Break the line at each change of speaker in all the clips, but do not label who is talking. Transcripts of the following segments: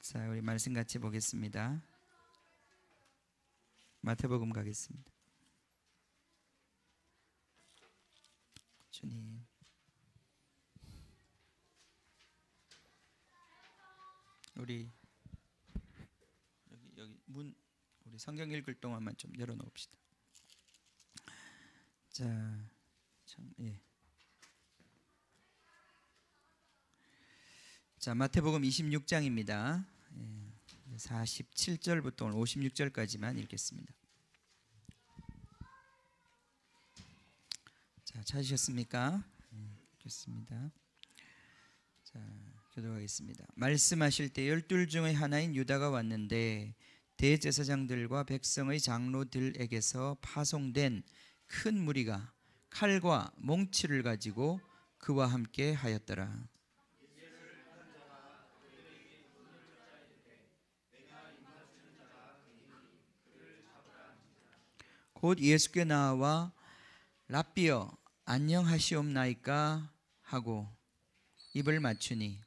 자, 우리 말씀 같이 보겠습니다. 마태복음 가겠습니다. 주님, 우리 여기 문 우리 성경 읽을 동안만 좀 열어놓읍시다. 자, 참 자, 마태복음 26장입니다. 47절부터 오늘 56절까지만 읽겠습니다. 자, 찾으셨습니까? 읽겠습니다. 자, 교독하겠습니다. 말씀하실 때 12 중의 하나인 유다가 왔는데 대제사장들과 백성의 장로들에게서 파송된 큰 무리가 칼과 몽치를 가지고 그와 함께 하였더라. 곧 예수께 나와 랍비여 안녕하시옵나이까 하고 입을 맞추니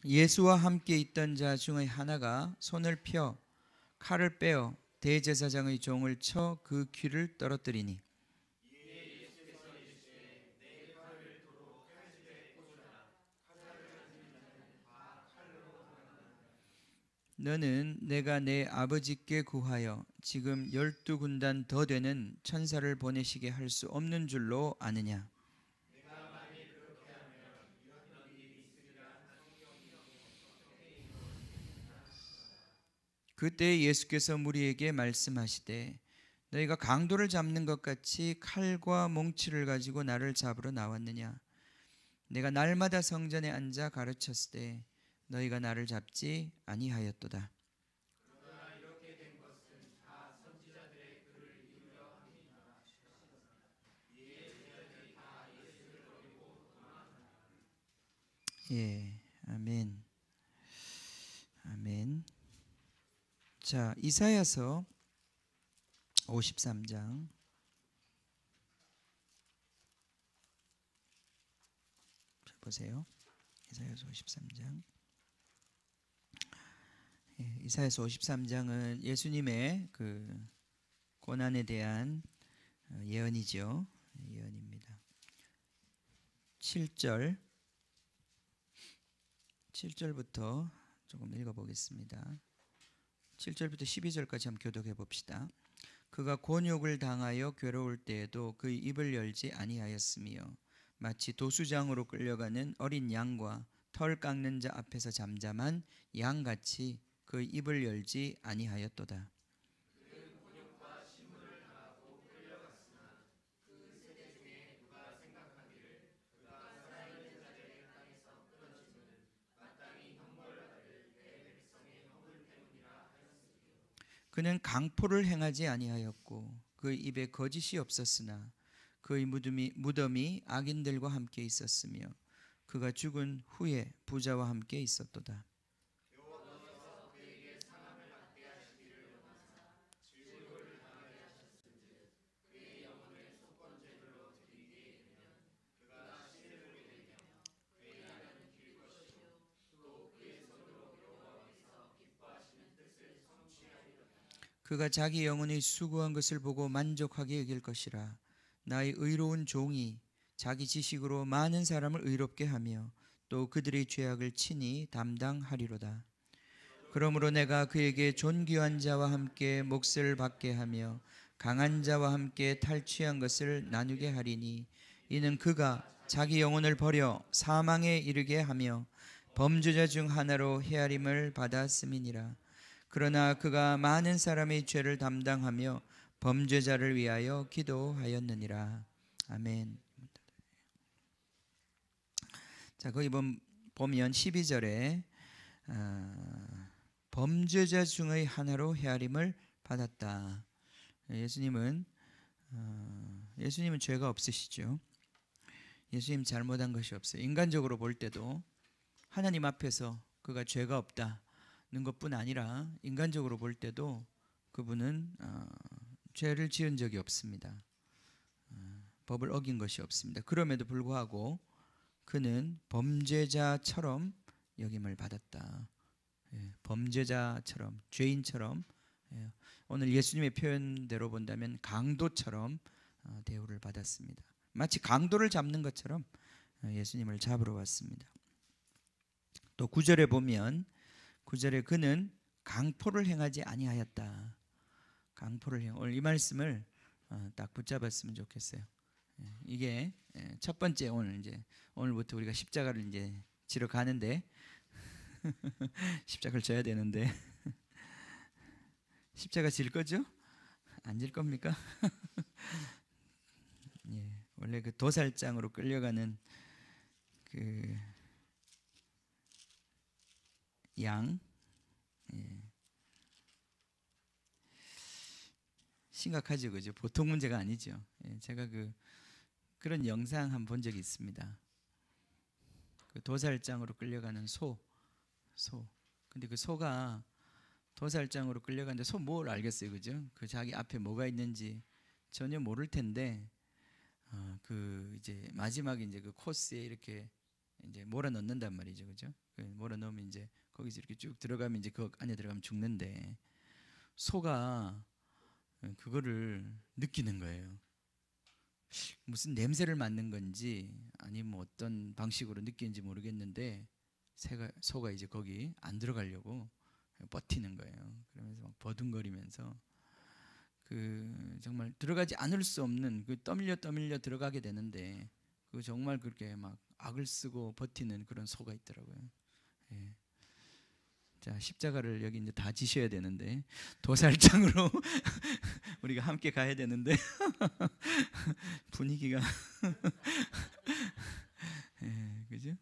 예수와 함께 있던 자 중의 하나가 손을 펴 칼을 빼어 대제사장의 종을 쳐 그 귀를 떨어뜨리니 너는 내가 내 아버지께 구하여 지금 12군단 더 되는 천사를 보내시게 할 수 없는 줄로 아느냐. 그때 예수께서 무리에게 말씀하시되 너희가 강도를 잡는 것 같이 칼과 몽치를 가지고 나를 잡으러 나왔느냐. 내가 날마다 성전에 앉아 가르쳤을 때 너희가 나를 잡지 아니하였도다. 예, 아멘. 아멘. 자, 이사야서 53장 보세요. 이사야서 53장. 예, 이사야서 53장은 예수님의 그 고난에 대한 예언이죠. 예언입니다. 7절부터 조금 읽어보겠습니다. 7절부터 12절까지 한번 교독해 봅시다. 그가 곤욕을 당하여 괴로울 때에도 그의 입을 열지 아니하였으며 마치 도수장으로 끌려가는 어린 양과 털 깎는 자 앞에서 잠잠한 양같이 그의 입을 열지 아니하였도다. 그는 강포를 행하지 아니하였고 그의 입에 거짓이 없었으나 그의 무덤이 악인들과 함께 있었으며 그가 죽은 후에 부자와 함께 있었도다. 그가 자기 영혼이 수고한 것을 보고 만족하게 여길 것이라. 나의 의로운 종이 자기 지식으로 많은 사람을 의롭게 하며 또 그들의 죄악을 친히 담당하리로다. 그러므로 내가 그에게 존귀한 자와 함께 몫을 받게 하며 강한 자와 함께 탈취한 것을 나누게 하리니 이는 그가 자기 영혼을 버려 사망에 이르게 하며 범죄자 중 하나로 헤아림을 받았음이니라. 그러나 그가 많은 사람의 죄를 담당하며 범죄자를 위하여 기도하였느니라. 아멘. 자, 거기 보면 12절에 범죄자 중의 하나로 헤아림을 받았다. 예수님은 죄가 없으시죠. 예수님 잘못한 것이 없어요. 인간적으로 볼 때도 하나님 앞에서 그가 죄가 없다는 것뿐 아니라 인간적으로 볼 때도 그분은 죄를 지은 적이 없습니다. 법을 어긴 것이 없습니다. 그럼에도 불구하고 그는 범죄자처럼 여김을 받았다. 범죄자처럼, 죄인처럼, 오늘 예수님의 표현대로 본다면 강도처럼 대우를 받았습니다. 마치 강도를 잡는 것처럼 예수님을 잡으러 왔습니다. 또 9절에 보면 9절에 그는 강포를 행하지 아니하였다. 오늘 이 말씀을 딱 붙잡았으면 좋겠어요. 이게 첫 번째, 오늘부터 우리가 십자가를 이제 지러 가는데 십자가를 져야 되는데 십자가 질 거죠? 안 질 겁니까? 원래 그 도살장으로 끌려가는 그 양, 심각하죠, 그죠? 보통 문제가 아니죠. 제가 그런 영상 한번 본 적이 있습니다. 그 도살장으로 끌려가는 소. 근데 그 소가 도살장으로 끌려가는데 소 뭘 알겠어요, 그죠? 그 자기 앞에 뭐가 있는지 전혀 모를 텐데, 그 이제 마지막에 이제 그 코스에 이렇게 이제 몰아 넣는단 말이죠, 그죠? 몰아 넣으면 이제 거기서 이렇게 쭉 들어가면 이제 그 안에 들어가면 죽는데, 소가 그거를 느끼는 거예요. 무슨 냄새를 맡는 건지 아니면 뭐 어떤 방식으로 느끼는지 모르겠는데 소가 이제 거기 안 들어가려고 버티는 거예요. 그러면서 막 버둥거리면서 정말 들어가지 않을 수 없는 떠밀려 들어가게 되는데 정말 그렇게 막 악을 쓰고 버티는 그런 소가 있더라고요. 자, 십자가를 여기 이제 다 지셔야 되는데 도살장으로 우리가 함께 가야 되는데 분위기가 그죠?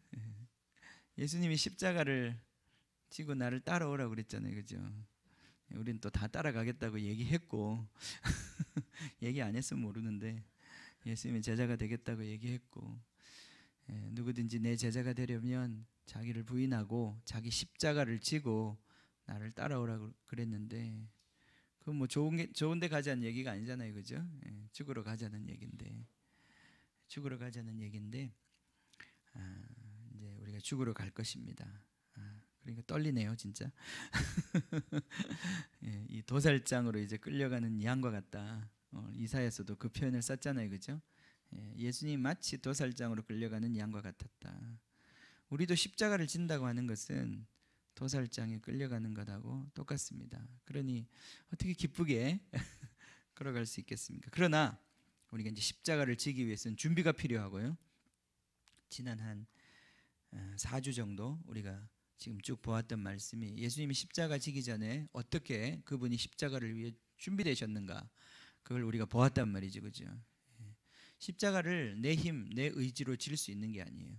예수님이 십자가를 지고 나를 따라오라고 그랬잖아요, 그죠? 우리는 또 다 따라가겠다고 얘기했고 얘기 안 했으면 모르는데 예수님의 제자가 되겠다고 얘기했고, 누구든지 내 제자가 되려면 자기를 부인하고 자기 십자가를 지고 나를 따라오라고 그랬는데, 그 뭐 좋은데 가자는 얘기가 아니잖아요, 그죠? 죽으러 가자는 얘기인데, 이제 우리가 죽으러 갈 것입니다. 그러니까 떨리네요, 진짜. 이 도살장으로 이제 끌려가는 양과 같다. 이사야서도 그 표현을 썼잖아요, 그죠? 예수님 마치 도살장으로 끌려가는 양과 같았다. 우리도 십자가를 진다고 하는 것은 도살장에 끌려가는 것하고 똑같습니다. 그러니 어떻게 기쁘게 걸어갈 수 있겠습니까? 그러나 우리가 이제 십자가를 지기 위해서는 준비가 필요하고요. 지난 한 4주 정도 우리가 지금 쭉 보았던 말씀이 예수님이 십자가 지기 전에 어떻게 그분이 십자가를 위해 준비되셨는가, 그걸 우리가 보았단 말이죠, 그죠? 십자가를 내 힘, 내 의지로 질 수 있는 게 아니에요.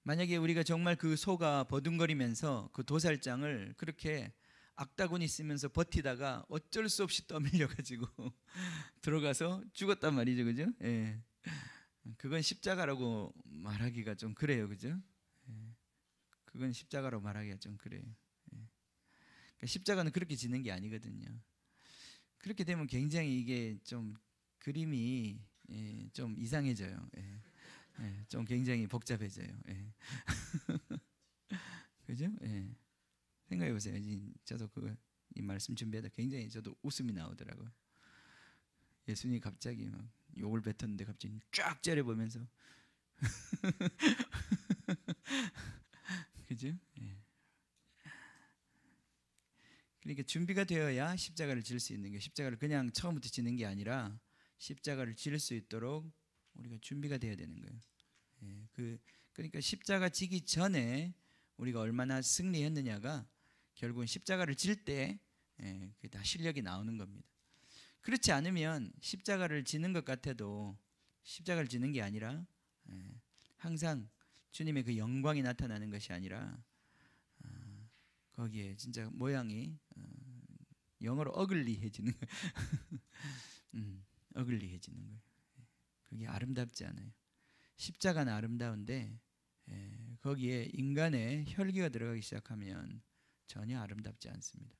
만약에 우리가 정말 그 소가 버둥거리면서 그 도살장을 그렇게 악다구니 쓰면서 버티다가 어쩔 수 없이 떠밀려 가지고 들어가서 죽었단 말이죠, 그죠? 그건 십자가라고 말하기가 좀 그래요, 그죠? 그건 십자가라고 말하기가 좀 그래요. 그러니까 십자가는 그렇게 지는 게 아니거든요. 그렇게 되면 굉장히 이게 좀 그림이 좀 이상해져요. 좀 굉장히 복잡해져요. 그죠? 생각해 보세요. 저도 이 말씀 준비하다 굉장히 저도 웃음이 나오더라고요. 예수님이 갑자기 막 욕을 뱉었는데 갑자기 쫙 째려보면서 그죠? 그러니까 준비가 되어야 십자가를 질 수 있는 게, 십자가를 그냥 처음부터 지는 게 아니라 십자가를 질 수 있도록 우리가 준비가 되어야 되는 거예요. 그러니까 십자가 지기 전에 우리가 얼마나 승리했느냐가 결국은 십자가를 질 때 그게 다 실력이 나오는 겁니다. 그렇지 않으면 십자가를 지는 것 같아도 십자가를 지는 게 아니라 항상 주님의 그 영광이 나타나는 것이 아니라 거기에 진짜 모양이 영어로 어글리해지는 거예요. 어글리해지는 거예요. 그게 아름답지 않아요. 십자가는 아름다운데 거기에 인간의 혈기가 들어가기 시작하면 전혀 아름답지 않습니다.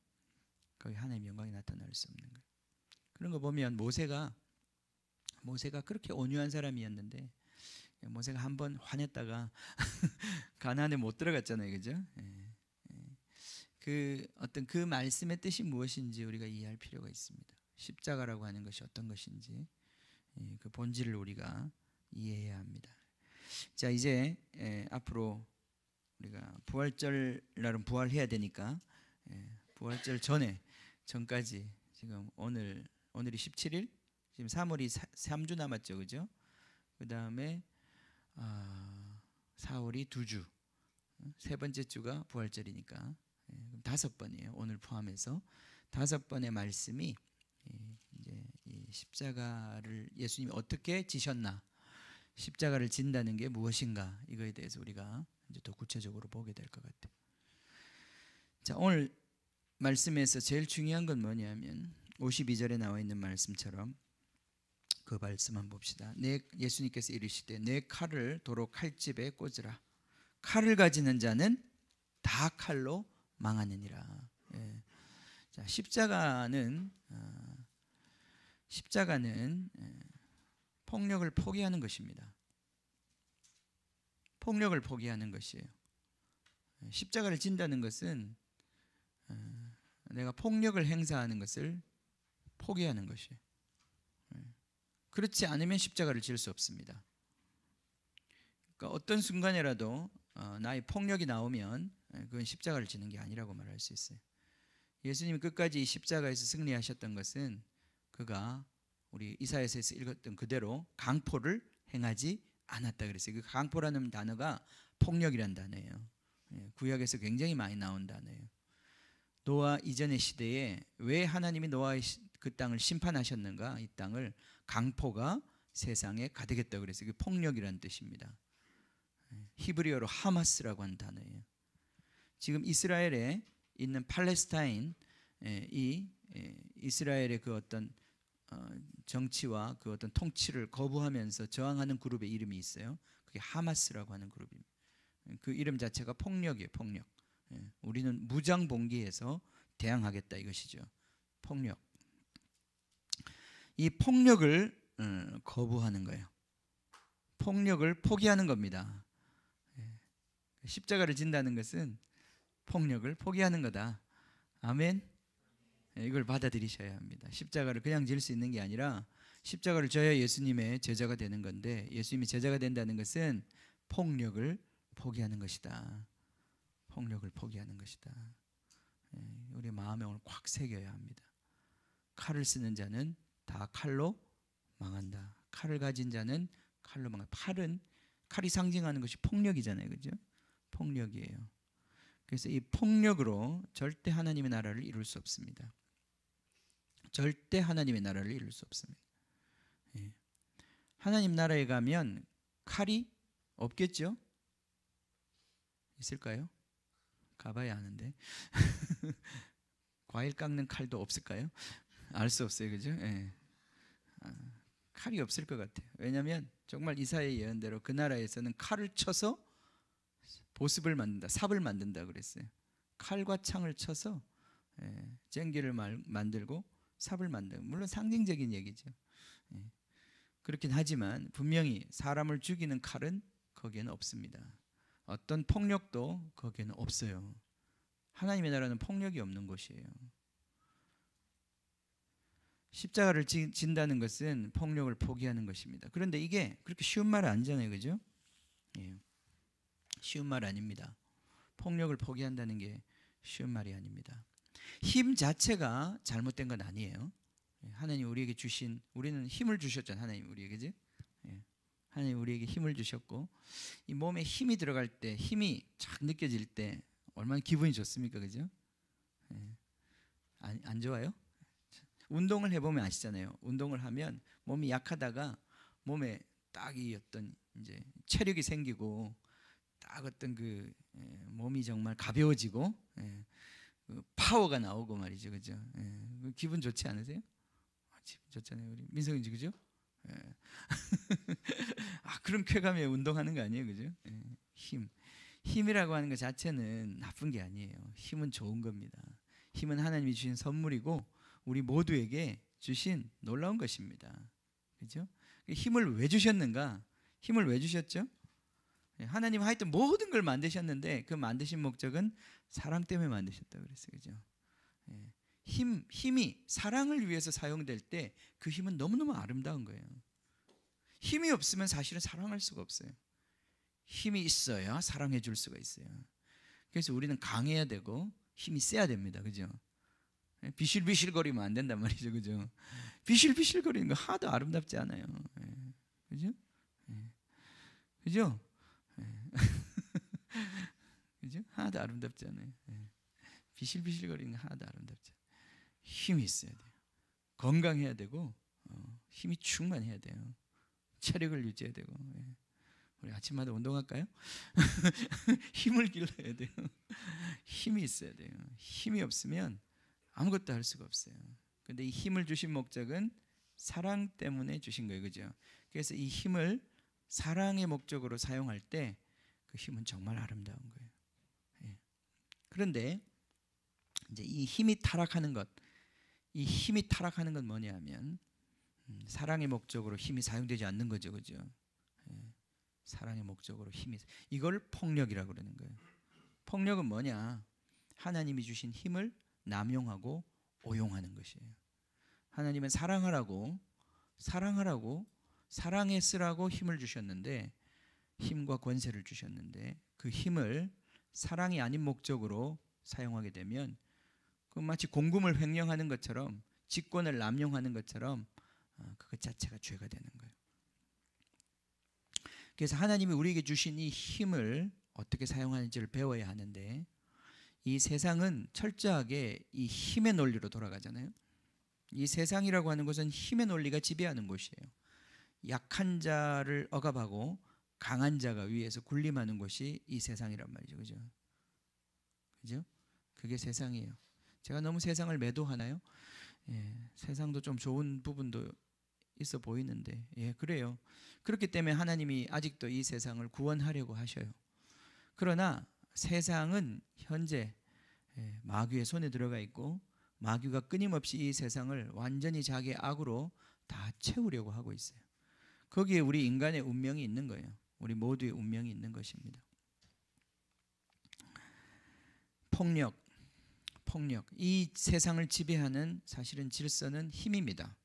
거기 하나님의 영광이 나타날 수 없는 거예요. 그런 거 보면 모세가 그렇게 온유한 사람이었는데 모세가 한번 화냈다가 가나안에 못 들어갔잖아요, 그죠? 그 어떤 그 말씀의 뜻이 무엇인지 우리가 이해할 필요가 있습니다. 십자가라고 하는 것이 어떤 것인지 그 본질을 우리가 이해해야 합니다. 자, 이제 앞으로 우리가 부활절 날은 부활해야 되니까 부활절 전까지 지금 오늘이 17일, 지금 3월이 3주 남았죠, 그죠? 그 다음에 4월이 2주, 세 번째 주가 부활절이니까 5번이에요. 오늘 포함해서 5번의 말씀이 이제 이 십자가를 예수님이 어떻게 지셨나, 십자가를 진다는 게 무엇인가, 이거에 대해서 우리가 이제 더 구체적으로 보게 될 것 같아요. 자, 오늘 말씀에서 제일 중요한 건 뭐냐면 52절에 나와 있는 말씀처럼 그 말씀만 봅시다. 예수님께서 이르시되 내 칼을 도로 칼집에 꽂으라. 칼을 가지는 자는 다 칼로 망하느니라. 자, 십자가는 폭력을 포기하는 것입니다. 폭력을 포기하는 것이에요. 십자가를 진다는 것은 내가 폭력을 행사하는 것을 포기하는 것이에요. 그렇지 않으면 십자가를 질 수 없습니다. 그러니까 어떤 순간이라도 나의 폭력이 나오면 그건 십자가를 지는 게 아니라고 말할 수 있어요. 예수님이 끝까지 이 십자가에서 승리하셨던 것은 그가 우리 이사야서에서 읽었던 그대로 강포를 행하지 않았다 그랬어요. 그 강포라는 단어가 폭력이란 단어예요. 구약에서 굉장히 많이 나온 단어예요. 노아 이전의 시대에 왜 하나님이 노아의 그 땅을 심판하셨는가? 이 땅을 강포가 세상에 가득했다 그랬어요. 그 폭력이라는 뜻입니다. 히브리어로 하마스라고 하는 단어예요. 지금 이스라엘에 있는 팔레스타인, 이 이스라엘의 그 어떤 정치와 그 어떤 통치를 거부하면서 저항하는 그룹의 이름이 있어요. 그게 하마스라고 하는 그룹입니다. 그 이름 자체가 폭력이에요. 폭력. 우리는 무장봉기에서 대항하겠다 이것이죠. 폭력. 이 폭력을 거부하는 거예요. 폭력을 포기하는 겁니다. 십자가를 진다는 것은 폭력을 포기하는 거다. 아멘. 이걸 받아들이셔야 합니다. 십자가를 그냥 질 수 있는 게 아니라 십자가를 져야 예수님의 제자가 되는 건데, 예수님의 제자가 된다는 것은 폭력을 포기하는 것이다. 폭력을 포기하는 것이다. 우리 마음에 오늘 꽉 새겨야 합니다. 칼을 쓰는 자는 다 칼로 망한다. 칼을 가진 자는 칼로 망한다. 칼이 상징하는 것이 폭력이잖아요, 그죠? 폭력이에요. 그래서 이 폭력으로 절대 하나님의 나라를 이룰 수 없습니다. 절대 하나님의 나라를 이룰 수 없습니다. 하나님 나라에 가면 칼이 없겠죠? 있을까요? 가봐야 아는데. 과일 깎는 칼도 없을까요? 알 수 없어요, 그죠? 칼이 없을 것 같아요. 왜냐하면 정말 이사야의 예언대로 그 나라에서는 칼을 쳐서 보습을 만든다, 삽을 만든다 그랬어요. 칼과 창을 쳐서 쟁기를 만들고 삽을 만들고, 물론 상징적인 얘기죠. 그렇긴 하지만 분명히 사람을 죽이는 칼은 거기에는 없습니다. 어떤 폭력도 거기에는 없어요. 하나님의 나라는 폭력이 없는 곳이에요. 십자가를 진다는 것은 폭력을 포기하는 것입니다. 그런데 이게 그렇게 쉬운 말 아니잖아요, 그죠? 쉬운 말 아닙니다. 폭력을 포기한다는 게 쉬운 말이 아닙니다. 힘 자체가 잘못된 건 아니에요. 하나님 우리에게 우리는 힘을 주셨잖아요. 하나님 우리에게, 그지? 하나님 우리에게 힘을 주셨고, 이 몸에 힘이 들어갈 때, 힘이 쫙 느껴질 때 얼마나 기분이 좋습니까, 그죠? 안 좋아요? 운동을 해보면 아시잖아요. 운동을 하면 몸이 약하다가 몸에 딱 이 어떤 이제 체력이 생기고, 딱 어떤 그 몸이 정말 가벼워지고, 그 파워가 나오고 말이죠, 그죠? 기분 좋지 않으세요? 기분 좋잖아요, 우리 민성이지, 그죠? 그런 쾌감에 운동하는 거 아니에요, 그죠? 힘이라고 하는 것 자체는 나쁜 게 아니에요. 힘은 좋은 겁니다. 힘은 하나님이 주신 선물이고 우리 모두에게 주신 놀라운 것입니다. 그죠? 힘을 왜 주셨는가? 힘을 왜 주셨죠? 하나님 하여튼 모든 걸 만드셨는데 그 만드신 목적은 사랑 때문에 만드셨다고 그랬어요. 그죠? 힘이 사랑을 위해서 사용될 때 그 힘은 너무너무 아름다운 거예요. 힘이 없으면 사실은 사랑할 수가 없어요. 힘이 있어야 사랑해 줄 수가 있어요. 그래서 우리는 강해야 되고 힘이 세야 됩니다. 그죠? 비실비실거리면 안 된단 말이죠. 그죠? 비실비실거리는 거 하나도 아름답지 않아요. 그죠? 그죠? 그죠? 하나도 아름답지 않아요. 비실비실거리는 거 하나도 아름답지 않아요. 힘이 있어야 돼요. 건강해야 되고 힘이 충만해야 돼요. 체력을 유지해야 되고. 우리 아침마다 운동할까요? 힘을 길러야 돼요. 힘이 있어야 돼요. 힘이 없으면 아무것도 할 수가 없어요. 근데 이 힘을 주신 목적은 사랑 때문에 주신 거예요. 그죠? 그래서 이 힘을 사랑의 목적으로 사용할 때 그 힘은 정말 아름다운 거예요. 그런데 이제 이 힘이 타락하는 것, 이 힘이 타락하는 건 뭐냐 하면 사랑의 목적으로 힘이 사용되지 않는 거죠. 그죠? 사랑의 목적으로 힘이, 이걸 폭력이라고 그러는 거예요. 폭력은 뭐냐? 하나님이 주신 힘을 남용하고 오용하는 것이에요. 하나님은 사랑하라고 사랑에 쓰라고 힘을 주셨는데, 힘과 권세를 주셨는데 그 힘을 사랑이 아닌 목적으로 사용하게 되면 그 마치 공금을 횡령하는 것처럼, 직권을 남용하는 것처럼 그것 자체가 죄가 되는 거예요. 그래서 하나님이 우리에게 주신 이 힘을 어떻게 사용하는지를 배워야 하는데, 이 세상은 철저하게 이 힘의 논리로 돌아가잖아요. 이 세상이라고 하는 것은 힘의 논리가 지배하는 곳이에요. 약한 자를 억압하고 강한 자가 위에서 군림하는 곳이 이 세상이란 말이죠. 그죠? 그죠? 그게 세상이에요. 제가 너무 세상을 매도하나요? 세상도 좀 좋은 부분도 있어 보이는데, 그래요. 그렇기 때문에 하나님이 아직도 이 세상을 구원하려고 하셔요. 그러나 세상은 현재 마귀의 손에 들어가 있고, 마귀가 끊임없이 이 세상을 완전히 자기의 악으로 다 채우려고 하고 있어요. 거기에 우리 인간의 운명이 있는 거예요. 우리 모두의 운명이 있는 것입니다. 폭력. 이 세상을 지배하는 사실은 질서는 힘입니다.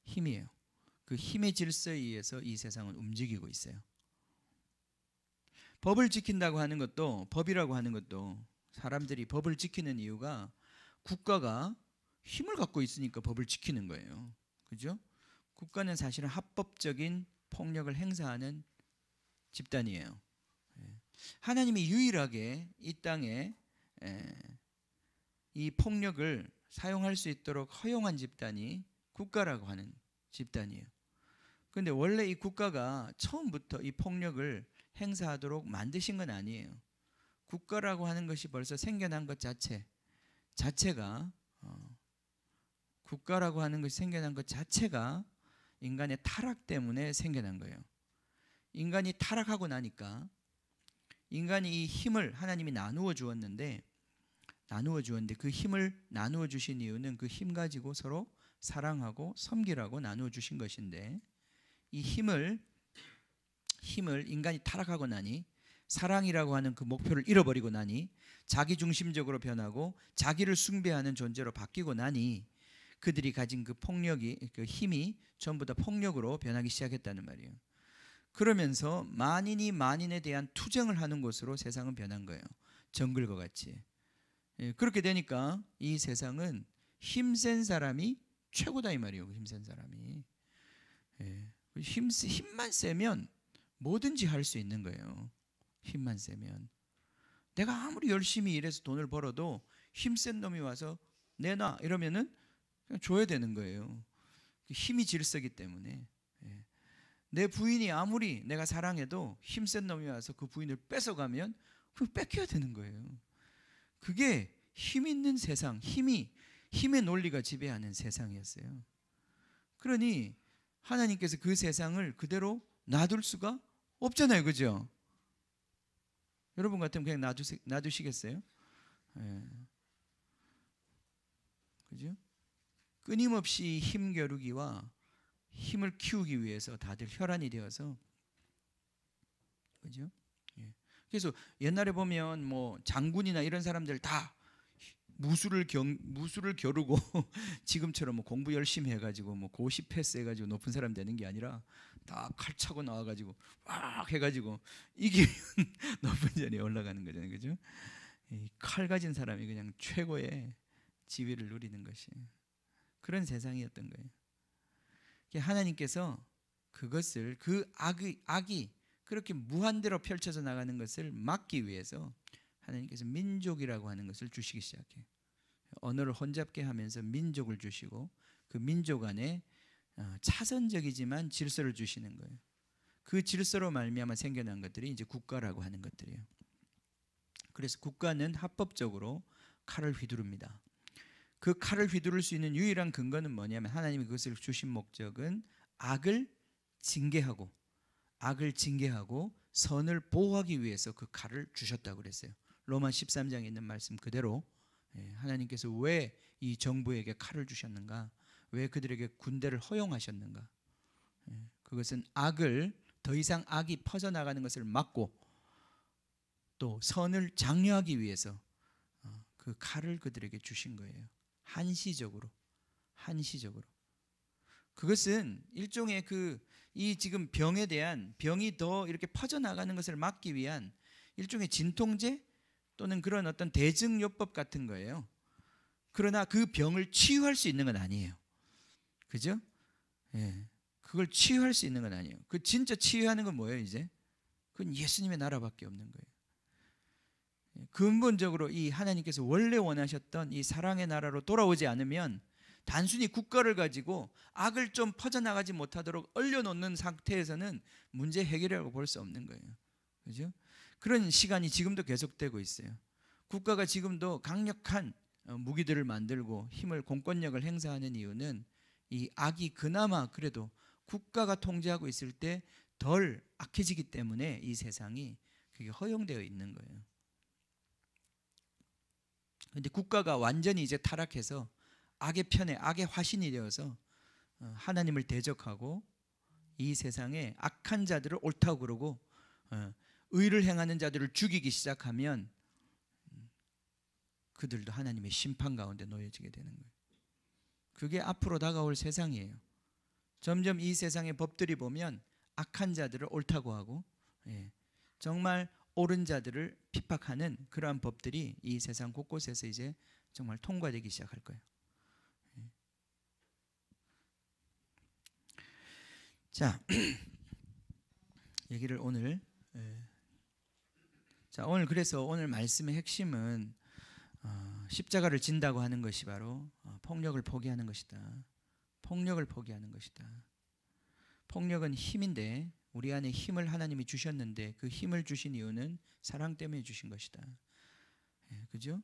힘이에요. 그 힘의 질서에 의해서 이 세상은 움직이고 있어요. 법을 지킨다고 하는 것도, 법이라고 하는 것도, 사람들이 법을 지키는 이유가 국가가 힘을 갖고 있으니까 법을 지키는 거예요. 그죠? 국가는 사실은 합법적인 폭력을 행사하는 집단이에요. 하나님이 유일하게 이 땅에 이 폭력을 사용할 수 있도록 허용한 집단이 국가라고 하는 집단이에요. 그런데 원래 이 국가가 처음부터 이 폭력을 행사하도록 만드신 건 아니에요. 국가라고 하는 것이 벌써 생겨난 것 자체가 국가라고 하는 것이 생겨난 것 자체가 인간의 타락 때문에 생겨난 거예요. 인간이 타락하고 나니까 인간이 이 힘을 하나님이 나누어 주었는데 그 힘을 나누어 주신 이유는 그 힘 가지고 서로 사랑하고 섬기라고 나누어 주신 것인데, 이 힘을 인간이 타락하고 나니, 사랑이라고 하는 그 목표를 잃어버리고 나니, 자기중심적으로 변하고 자기를 숭배하는 존재로 바뀌고 나니 그들이 가진 그 폭력이, 그 힘이 전부 다 폭력으로 변하기 시작했다는 말이에요. 그러면서 만인이 만인에 대한 투쟁을 하는 곳으로 세상은 변한 거예요. 정글과 같이. 그렇게 되니까 이 세상은 힘센 사람이 최고다 이 말이에요. 힘센 사람이. 힘만 세면 뭐든지 할 수 있는 거예요. 힘만 세면. 내가 아무리 열심히 일해서 돈을 벌어도 힘센 놈이 와서 내놔 이러면은 그냥 줘야 되는 거예요. 힘이 질서기 때문에. 내 부인이 아무리 내가 사랑해도 힘센 놈이 와서 그 부인을 뺏어가면 그걸 뺏겨야 되는 거예요. 그게 힘 있는 세상, 힘의 논리가 지배하는 세상이었어요. 그러니 하나님께서 그 세상을 그대로 놔둘 수가 없잖아요. 그죠? 여러분 같으면 그냥 놔두시겠어요? 그죠? 끊임없이 힘겨루기와 힘을 키우기 위해서 다들 혈안이 되어서, 그죠? 예. 그래서 옛날에 보면 뭐 장군이나 이런 사람들 다 무술을 겨루고 지금처럼 뭐 공부 열심히 해가지고 뭐 고시 패스해가지고 높은 사람 되는 게 아니라 다 칼 차고 나와가지고 막 해가지고 이기면 높은 자리에 올라가는 거잖아요, 그죠? 칼 가진 사람이 그냥 최고의 지위를 누리는 것이 그런 세상이었던 거예요. 하나님께서 그것을 그 악이 그렇게 무한대로 펼쳐져 나가는 것을 막기 위해서 하나님께서 민족이라고 하는 것을 주시기 시작해요. 언어를 혼잡게 하면서 민족을 주시고 그 민족 안에 차선적이지만 질서를 주시는 거예요. 그 질서로 말미암아 생겨난 것들이 이제 국가라고 하는 것들이에요. 그래서 국가는 합법적으로 칼을 휘두릅니다. 그 칼을 휘두를 수 있는 유일한 근거는 뭐냐면 하나님이 그것을 주신 목적은 악을 징계하고 선을 보호하기 위해서 그 칼을 주셨다고 그랬어요. 로마 13장에 있는 말씀 그대로 하나님께서 왜 이 정부에게 칼을 주셨는가, 왜 그들에게 군대를 허용하셨는가, 그것은 더 이상 악이 퍼져나가는 것을 막고 또 선을 장려하기 위해서 그 칼을 그들에게 주신 거예요. 한시적으로. 그것은 일종의 이 지금 병이 더 이렇게 퍼져나가는 것을 막기 위한 일종의 진통제 또는 그런 어떤 대증요법 같은 거예요. 그러나 그 병을 치유할 수 있는 건 아니에요. 그죠? 예. 그걸 치유할 수 있는 건 아니에요. 그 진짜 치유하는 건 뭐예요, 이제? 그건 예수님의 나라밖에 없는 거예요. 근본적으로 이 하나님께서 원래 원하셨던 이 사랑의 나라로 돌아오지 않으면 단순히 국가를 가지고 악을 좀 퍼져나가지 못하도록 얼려놓는 상태에서는 문제 해결이라고 볼 수 없는 거예요. 그죠? 그런 시간이 지금도 계속되고 있어요. 국가가 지금도 강력한 무기들을 만들고 힘을 공권력을 행사하는 이유는 이 악이 그나마 그래도 국가가 통제하고 있을 때 덜 악해지기 때문에 이 세상이 그게 허용되어 있는 거예요. 그런데 국가가 완전히 이제 타락해서 악의 편에 악의 화신이 되어서 하나님을 대적하고 이 세상에 악한 자들을 옳다고 그러고 의를 행하는 자들을 죽이기 시작하면 그들도 하나님의 심판 가운데 놓여지게 되는 거예요. 그게 앞으로 다가올 세상이에요. 점점 이 세상의 법들이 보면 악한 자들을 옳다고 하고 정말 옳은 자들을 핍박하는 그러한 법들이 이 세상 곳곳에서 이제 정말 통과되기 시작할 거예요. 자, 얘기를 오늘 그래서 오늘 말씀의 핵심은 십자가를 진다고 하는 것이 바로 폭력을 포기하는 것이다. 폭력을 포기하는 것이다. 폭력은 힘인데 우리 안에 힘을 하나님이 주셨는데 그 힘을 주신 이유는 사랑 때문에 주신 것이다. 그죠?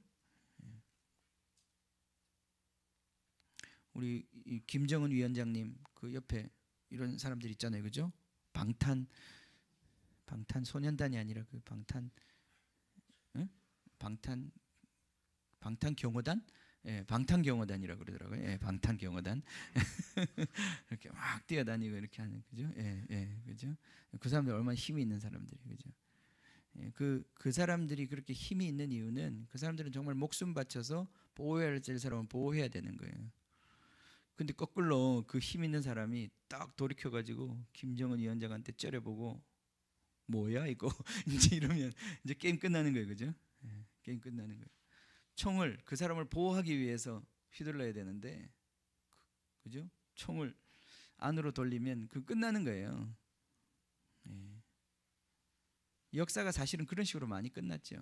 우리 김정은 위원장님 그 옆에 이런 사람들 있잖아요, 그죠? 방탄소년단이 아니라 그 방탄경호단? 방탄경호단이라고 그러더라고요. 방탄경호단. 이렇게 막 뛰어다니고 이렇게 하는, 그죠? 그죠? 그 사람들 얼마나 힘이 있는 사람들이, 그죠? 그 사람들이 그렇게 힘이 있는 이유는 그 사람들은 정말 목숨 바쳐서 보호해야 될 사람은 보호해야 되는 거예요. 근데 거꾸로 그 힘 있는 사람이 딱 돌이켜가지고 김정은 위원장한테 째려보고 뭐야 이거 이제 이러면 이제 게임 끝나는 거예요, 그죠? 게임 끝나는 거예요. 총을 그 사람을 보호하기 위해서 휘둘러야 되는데, 그죠? 총을 안으로 돌리면 그 끝나는 거예요. 역사가 사실은 그런 식으로 많이 끝났죠.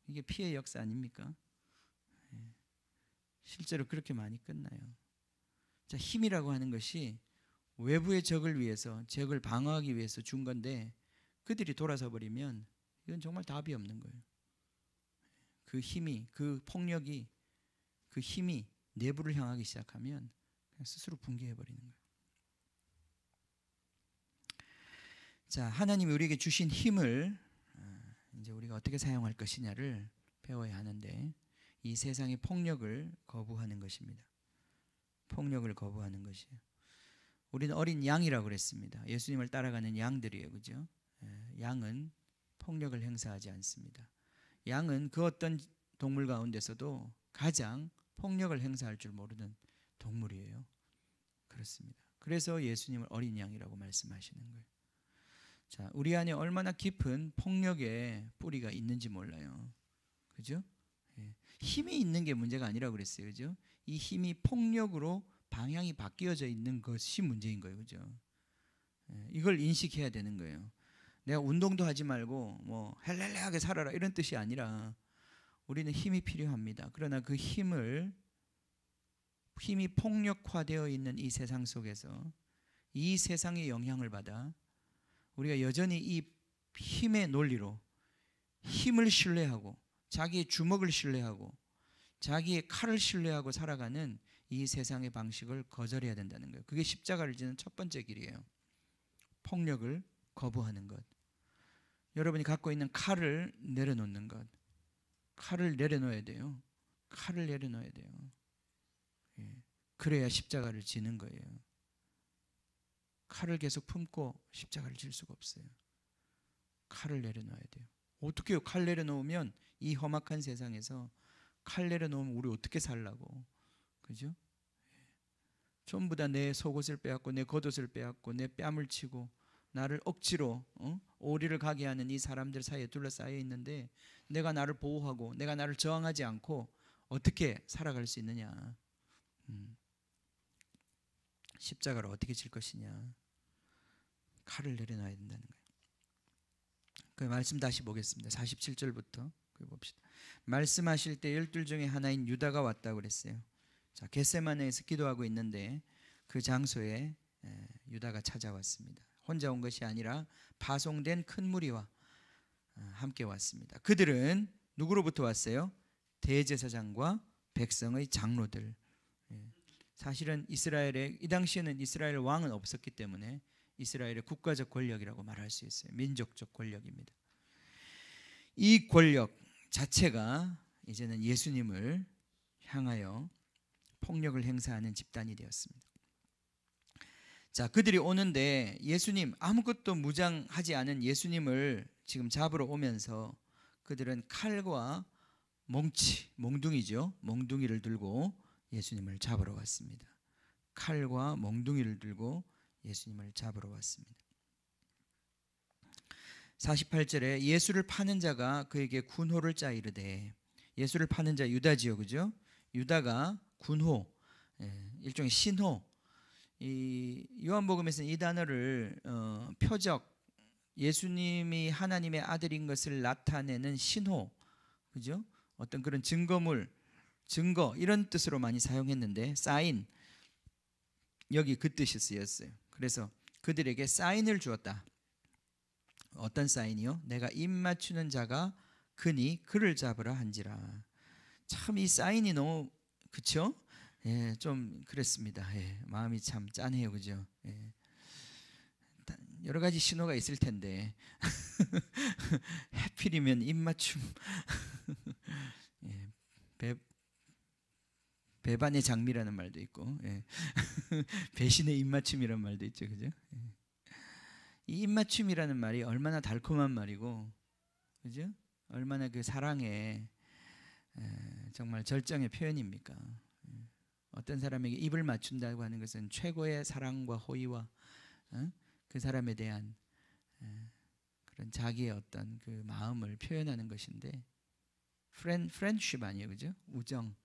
이게 피해 역사 아닙니까? 실제로 그렇게 많이 끝나요. 자, 힘이라고 하는 것이 외부의 적을 위해서, 적을 방어하기 위해서 준 건데 그들이 돌아서 버리면 이건 정말 답이 없는 거예요. 그 힘이, 그 폭력이, 그 힘이 내부를 향하기 시작하면 그냥 스스로 붕괴해 버리는 거예요. 자, 하나님이 우리에게 주신 힘을 이제 우리가 어떻게 사용할 것이냐를 배워야 하는데, 이 세상의 폭력을 거부하는 것입니다. 폭력을 거부하는 것이에요. 우리는 어린 양이라고 그랬습니다. 예수님을 따라가는 양들이에요. 그죠? 양은 폭력을 행사하지 않습니다. 양은 그 어떤 동물 가운데서도 가장 폭력을 행사할 줄 모르는 동물이에요. 그렇습니다. 그래서 예수님을 어린 양이라고 말씀하시는 거예요. 자, 우리 안에 얼마나 깊은 폭력의 뿌리가 있는지 몰라요. 그죠? 힘이 있는 게 문제가 아니라고 그랬어요. 그죠? 이 힘이 폭력으로 방향이 바뀌어져 있는 것이 문제인 거예요. 그죠? 이걸 인식해야 되는 거예요. 내가 운동도 하지 말고 뭐 헬렐레하게 살아라 이런 뜻이 아니라 우리는 힘이 필요합니다. 그러나 그 힘이 폭력화되어 있는 이 세상 속에서 이 세상의 영향을 받아 우리가 여전히 이 힘의 논리로 힘을 신뢰하고 자기의 주먹을 신뢰하고 자기의 칼을 신뢰하고 살아가는 이 세상의 방식을 거절해야 된다는 거예요. 그게 십자가를 지는 첫 번째 길이에요. 폭력을 거부하는 것. 여러분이 갖고 있는 칼을 내려놓는 것. 칼을 내려놓아야 돼요. 칼을 내려놓아야 돼요. 그래야 십자가를 지는 거예요. 칼을 계속 품고 십자가를 질 수가 없어요. 칼을 내려놓아야 돼요. 어떻게 해요? 칼 내려놓으면 이 험악한 세상에서 칼 내려놓으면 우리 어떻게 살라고. 그죠? 전부 다 내 속옷을 빼앗고 내 겉옷을 빼앗고 내 뺨을 치고 나를 억지로 오리를 가게 하는 이 사람들 사이에 둘러싸여 있는데 내가 나를 보호하고 내가 나를 저항하지 않고 어떻게 살아갈 수 있느냐. 십자가를 어떻게 질 것이냐. 칼을 내려놔야 된다는 거예요. 그 말씀 다시 보겠습니다. 47절부터 봅시다. 말씀하실 때 12 중에 하나인 유다가 왔다고 그랬어요. 자, 겟세마네에서 기도하고 있는데 그 장소에 유다가 찾아왔습니다. 혼자 온 것이 아니라 파송된 큰 무리와 함께 왔습니다. 그들은 누구로부터 왔어요? 대제사장과 백성의 장로들. 사실은 이 당시에는 이스라엘 왕은 없었기 때문에 이스라엘의 국가적 권력이라고 말할 수 있어요. 민족적 권력입니다. 이 권력 자체가 이제는 예수님을 향하여 폭력을 행사하는 집단이 되었습니다. 자, 그들이 오는데 예수님, 아무것도 무장하지 않은 예수님을 지금 잡으러 오면서 그들은 칼과 몽둥이죠. 몽둥이를 들고 예수님을 잡으러 왔습니다. 칼과 몽둥이를 들고 예수님을 잡으러 왔습니다. 48절에 예수를 파는 자가 그에게 군호를 짜 이르되, 예수를 파는 자 유다지요. 그죠? 유다가 군호, 일종의 신호. 이 요한복음에서는 이 단어를 표적, 예수님이 하나님의 아들인 것을 나타내는 신호, 그죠? 어떤 그런 증거물, 증거 이런 뜻으로 많이 사용했는데 사인, 여기 그 뜻이 쓰였어요. 그래서 그들에게 사인을 주었다. 어떤 사인이요? 내가 입 맞추는 자가 그니 그를 잡으라 한지라. 참 이 사인이 너무, 그쵸? 예, 좀 그랬습니다. 예, 마음이 참 짠해요. 그죠? 예. 여러 가지 신호가 있을 텐데 해필이면 입맞춤. 예, 배반의 장미라는 말도 있고, 예. 배신의 입맞춤이라는 말도 있죠. 그죠? 예. 이 입맞춤이라는 말이 얼마나 달콤한 말이고, 그죠? 얼마나 그 사랑의 정말 절정의 표현입니까? 어떤 사람에게 입을 맞춘다고 하는 것은 최고의 사랑과 호의와 그 사람에 대한 그런 자기의 어떤 그 마음을 표현하는 것인데, 프렌드십 아니에요, 그죠? 우정.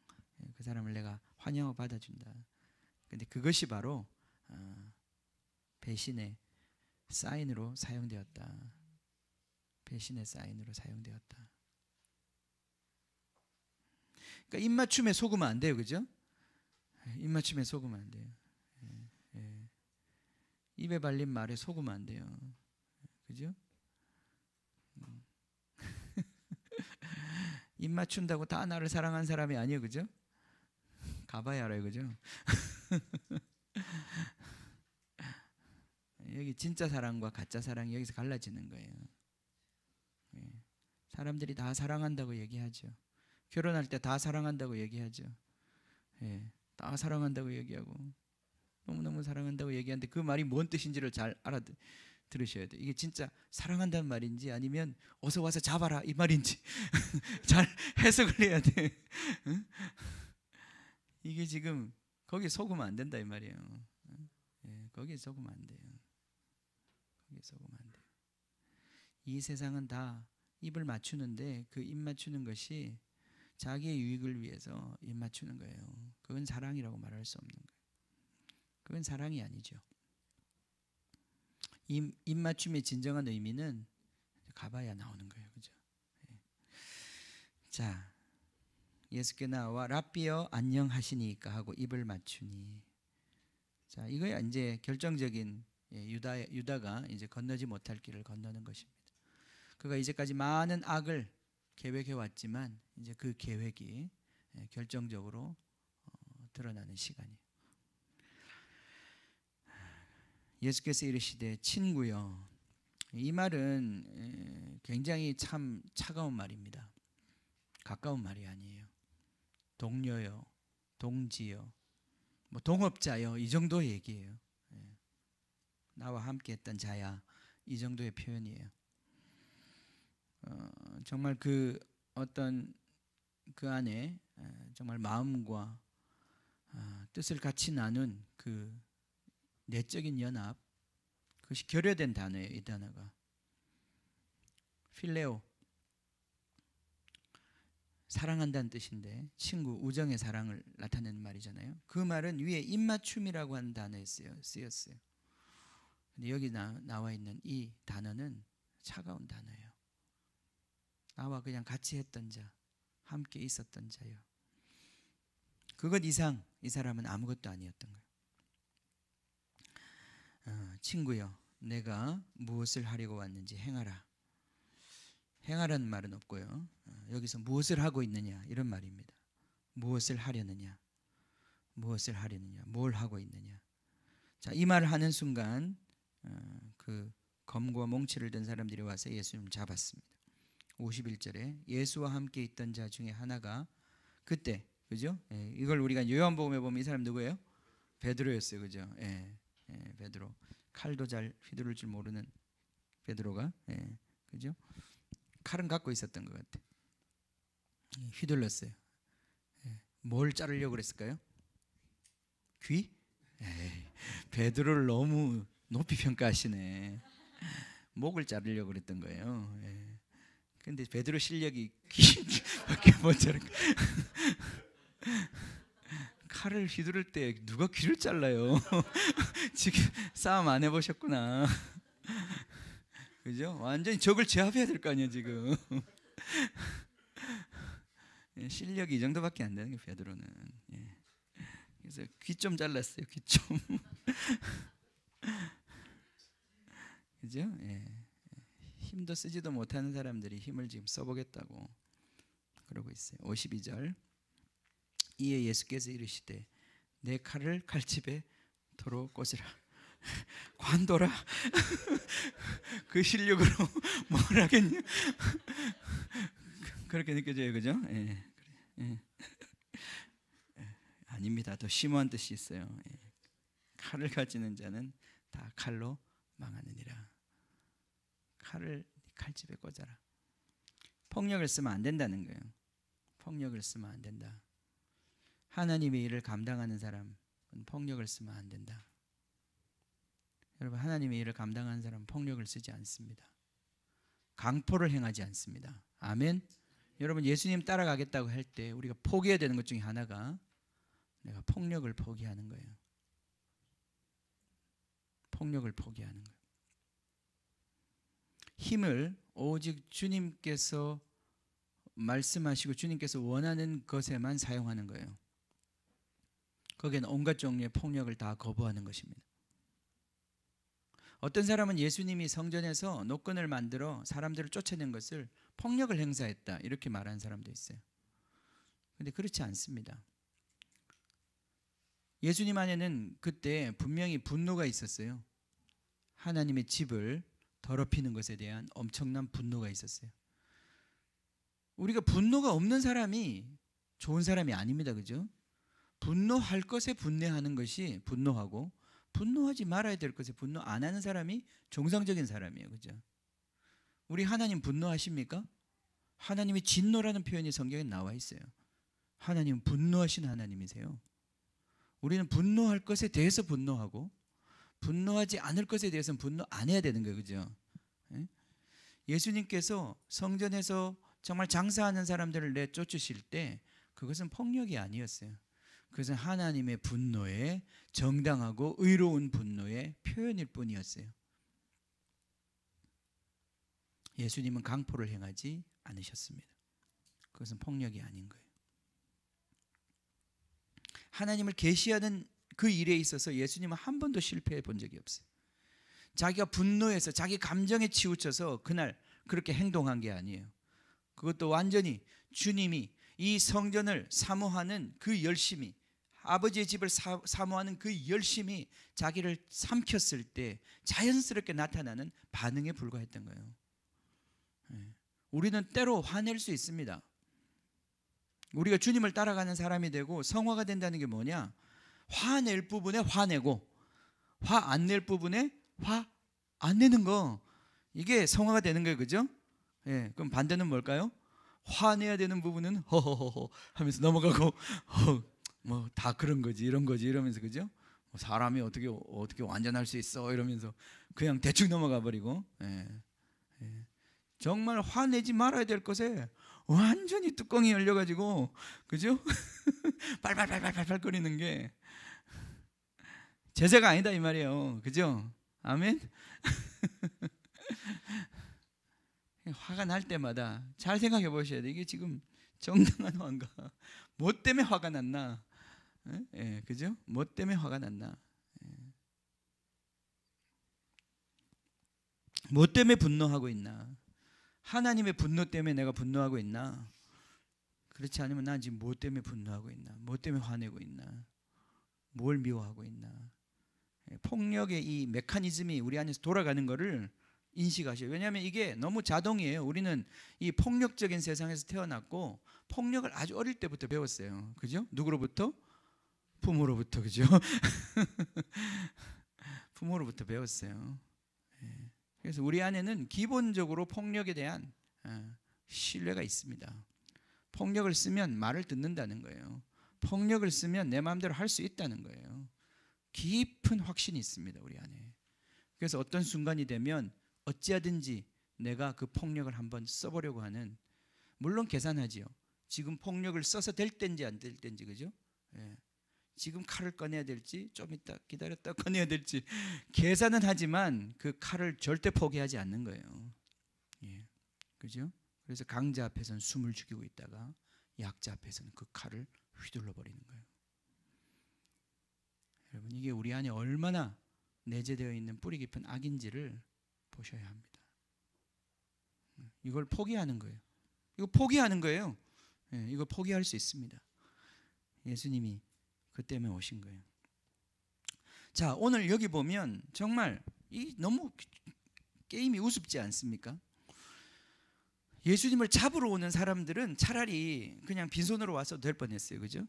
그 사람을 내가 환영하고 받아준다. 근데 그것이 바로 배신의 사인으로 사용되었다. 배신의 사인으로 사용되었다. 그러니까 입맞춤에 속으면 안 돼요, 그죠? 입맞춤에 속으면 안 돼요. 입에 발린 말에 속으면 안 돼요. 그죠? 입 맞춘다고 다 나를 사랑한 사람이 아니에요. 그죠? 가봐야 알아요. 그죠? 여기 진짜 사랑과 가짜 사랑이 여기서 갈라지는 거예요. 사람들이 다 사랑한다고 얘기하죠. 결혼할 때 다 사랑한다고 얘기하죠. 예, 다 사랑한다고 얘기하고 너무너무 사랑한다고 얘기하는데 그 말이 뭔 뜻인지를 잘 알아들으셔야 돼요. 이게 진짜 사랑한다는 말인지 아니면 어서 와서 잡아라 이 말인지 잘 해석을 해야 돼. 응? 이게 지금 거기에 속으면 안 된다 이 말이에요. 예, 거기에 속으면 안 돼요. 거기에 속으면 안 돼요. 이 세상은 다 입을 맞추는데 그 입 맞추는 것이 자기의 유익을 위해서 입 맞추는 거예요. 그건 사랑이라고 말할 수 없는 거예요. 그건 사랑이 아니죠. 입 맞춤의 진정한 의미는 가봐야 나오는 거예요. 그죠? 예. 자, 예수께 나와 랍비여 안녕하시니까 하고 입을 맞추니. 자, 이거야 이제 결정적인 유다가 이제 건너지 못할 길을 건너는 것입니다. 그가 이제까지 많은 악을 계획해 왔지만 이제 그 계획이 결정적으로 드러나는 시간이에요. 예수께서 이르시되 친구여. 이 말은 굉장히 참 차가운 말입니다. 가까운 말이 아니에요. 동료요, 동지요, 뭐 동업자요 이 정도 얘기예요. 나와 함께했던 자야 이 정도의 표현이에요. 정말 그 어떤 그 안에 정말 마음과 뜻을 같이 나눈 그 내적인 연합, 그것이 결여된 단어예요. 이 단어가 필레오, 사랑한다는 뜻인데 친구, 우정의 사랑을 나타내는 말이잖아요. 그 말은 위에 입맞춤이라고 하는 단어에 쓰였어요. 근데 여기 나와 있는 이 단어는 차가운 단어예요. 나와 그냥 같이 했던 자, 함께 있었던 자요. 그것 이상 이 사람은 아무것도 아니었던 거예요. 친구여, 내가 무엇을 하려고 왔는지 행하라. 행하라는 말은 없고요. 여기서 무엇을 하고 있느냐 이런 말입니다. 무엇을 하려느냐, 무엇을 하려느냐, 뭘 하고 있느냐. 자, 이 말을 하는 순간 그 검과 몽치를 든 사람들이 와서 예수님을 잡았습니다. 51절에 예수와 함께 있던 자 중에 하나가 그때, 그죠? 이걸 우리가 요한복음에 보면 이 사람 누구예요? 베드로였어요, 그죠? 베드로. 칼도 잘 휘두를 줄 모르는 베드로가, 그죠? 칼은 갖고 있었던 것 같아. 휘둘렀어요. 뭘 자르려고 그랬을까요? 귀? 베드로를 너무 높이 평가하시네. 목을 자르려고 그랬던 거예요. 근데 베드로 실력이 귀밖에 못 자른 거예요. 칼을 휘두를 때 누가 귀를 잘라요? 지금 싸움 안 해보셨구나. 그죠? 완전히 적을 제압해야 될 거 아니에요 지금. 실력이 이 정도밖에 안 되는 게 베드로는. 그래서 귀 좀 잘랐어요. 귀 좀. 그죠? 힘도 쓰지도 못하는 사람들이 힘을 지금 써보겠다고 그러고 있어요. 52절. 이에 예수께서 이르시되 내 칼을 칼집에 도로 꽂으라. 관둬라. 그 실력으로 뭘 하겠냐. 그렇게 느껴져요. 그죠? 아닙니다. 더 심오한 뜻이 있어요. 칼을 가지는 자는 다 칼로 망하느니라. 칼을 칼집에 꽂아라. 폭력을 쓰면 안 된다는 거예요. 폭력을 쓰면 안 된다. 하나님의 일을 감당하는 사람은 폭력을 쓰면 안 된다. 여러분, 하나님의 일을 감당하는 사람은 폭력을 쓰지 않습니다. 강포를 행하지 않습니다. 아멘. 여러분, 예수님 따라가겠다고 할 때 우리가 포기해야 되는 것 중에 하나가 내가 폭력을 포기하는 거예요. 폭력을 포기하는 거예요. 힘을 오직 주님께서 말씀하시고 주님께서 원하는 것에만 사용하는 거예요. 거기에는 온갖 종류의 폭력을 다 거부하는 것입니다. 어떤 사람은 예수님이 성전에서 노끈을 만들어 사람들을 쫓아낸 것을 폭력을 행사했다 이렇게 말하는 사람도 있어요. 그런데 그렇지 않습니다. 예수님 안에는 그때 분명히 분노가 있었어요. 하나님의 집을 더럽히는 것에 대한 엄청난 분노가 있었어요. 우리가 분노가 없는 사람이 좋은 사람이 아닙니다. 그죠? 분노할 것에 분내하는 것이 분노하고, 분노하지 말아야 될 것에 분노 안 하는 사람이 정상적인 사람이에요. 그죠? 우리 하나님 분노하십니까? 하나님이 진노라는 표현이 성경에 나와 있어요. 하나님은 분노하신 하나님이세요. 우리는 분노할 것에 대해서 분노하고, 분노하지 않을 것에 대해서는 분노 안 해야 되는 거예요. 그죠? 예수님께서 성전에서 정말 장사하는 사람들을 내쫓으실 때 그것은 폭력이 아니었어요. 그것은 하나님의 분노의, 정당하고 의로운 분노의 표현일 뿐이었어요. 예수님은 강포를 행하지 않으셨습니다. 그것은 폭력이 아닌 거예요. 하나님을 계시하는 그 일에 있어서 예수님은 한 번도 실패해 본 적이 없어요. 자기가 분노해서 자기 감정에 치우쳐서 그날 그렇게 행동한 게 아니에요. 그것도 완전히 주님이 이 성전을 사모하는 그 열심이, 아버지의 집을 사모하는 그 열심이 자기를 삼켰을 때 자연스럽게 나타나는 반응에 불과했던 거예요. 우리는 때로 화낼 수 있습니다. 우리가 주님을 따라가는 사람이 되고 성화가 된다는 게 뭐냐? 화낼 부분에 화내고 화 안 낼 부분에 화 안 내는 거, 이게 성화가 되는 거예요. 그죠? 예, 그럼 반대는 뭘까요? 화내야 되는 부분은 허허허허 하면서 넘어가고 뭐 다 그런 거지, 이런 거지 이러면서, 그죠? 사람이 어떻게 완전할 수 있어 이러면서 그냥 대충 넘어가 버리고, 정말 화내지 말아야 될 것에 완전히 뚜껑이 열려가지고, 그죠? 발발발발발 거리는 게 제재가 아니다 이 말이에요. 그죠? 아멘. 화가 날 때마다 잘 생각해 보셔야 돼요. 이게 지금 정당한 화인가? 뭐 때문에 화가 났나? 예, 그죠? 뭐 때문에 화가 났나? 뭐 때문에 분노하고 있나? 하나님의 분노 때문에 내가 분노하고 있나? 그렇지 않으면 난 지금 뭐 때문에 분노하고 있나? 뭐 때문에 화내고 있나? 뭘 미워하고 있나? 폭력의 이 메커니즘이 우리 안에서 돌아가는 거를 인식하셔요. 왜냐하면 이게 너무 자동이에요. 우리는 이 폭력적인 세상에서 태어났고 폭력을 아주 어릴 때부터 배웠어요. 그죠? 누구로부터? 부모로부터. 그죠? 부모로부터 배웠어요. 그래서 우리 안에는 기본적으로 폭력에 대한 신뢰가 있습니다. 폭력을 쓰면 말을 듣는다는 거예요. 폭력을 쓰면 내 마음대로 할 수 있다는 거예요. 깊은 확신이 있습니다, 우리 안에. 그래서 어떤 순간이 되면 어찌하든지 내가 그 폭력을 한번 써보려고 하는, 물론 계산하지요. 지금 폭력을 써서 될 때인지 안 될 때인지, 그죠? 지금 칼을 꺼내야 될지 좀 이따 기다렸다 꺼내야 될지 계산은 하지만 그 칼을 절대 포기하지 않는 거예요. 그죠? 그래서 강자 앞에서는 숨을 죽이고 있다가 약자 앞에서는 그 칼을 휘둘러 버리는 거예요. 여러분, 이게 우리 안에 얼마나 내재되어 있는 뿌리 깊은 악인지를 보셔야 합니다. 이걸 포기하는 거예요. 이거 포기하는 거예요. 이거 포기할 수 있습니다. 예수님이 그 때문에 오신 거예요. 자, 오늘 여기 보면 정말 이 너무 게임이 우습지 않습니까? 예수님을 잡으러 오는 사람들은 차라리 그냥 빈손으로 와서 될 뻔했어요. 그죠?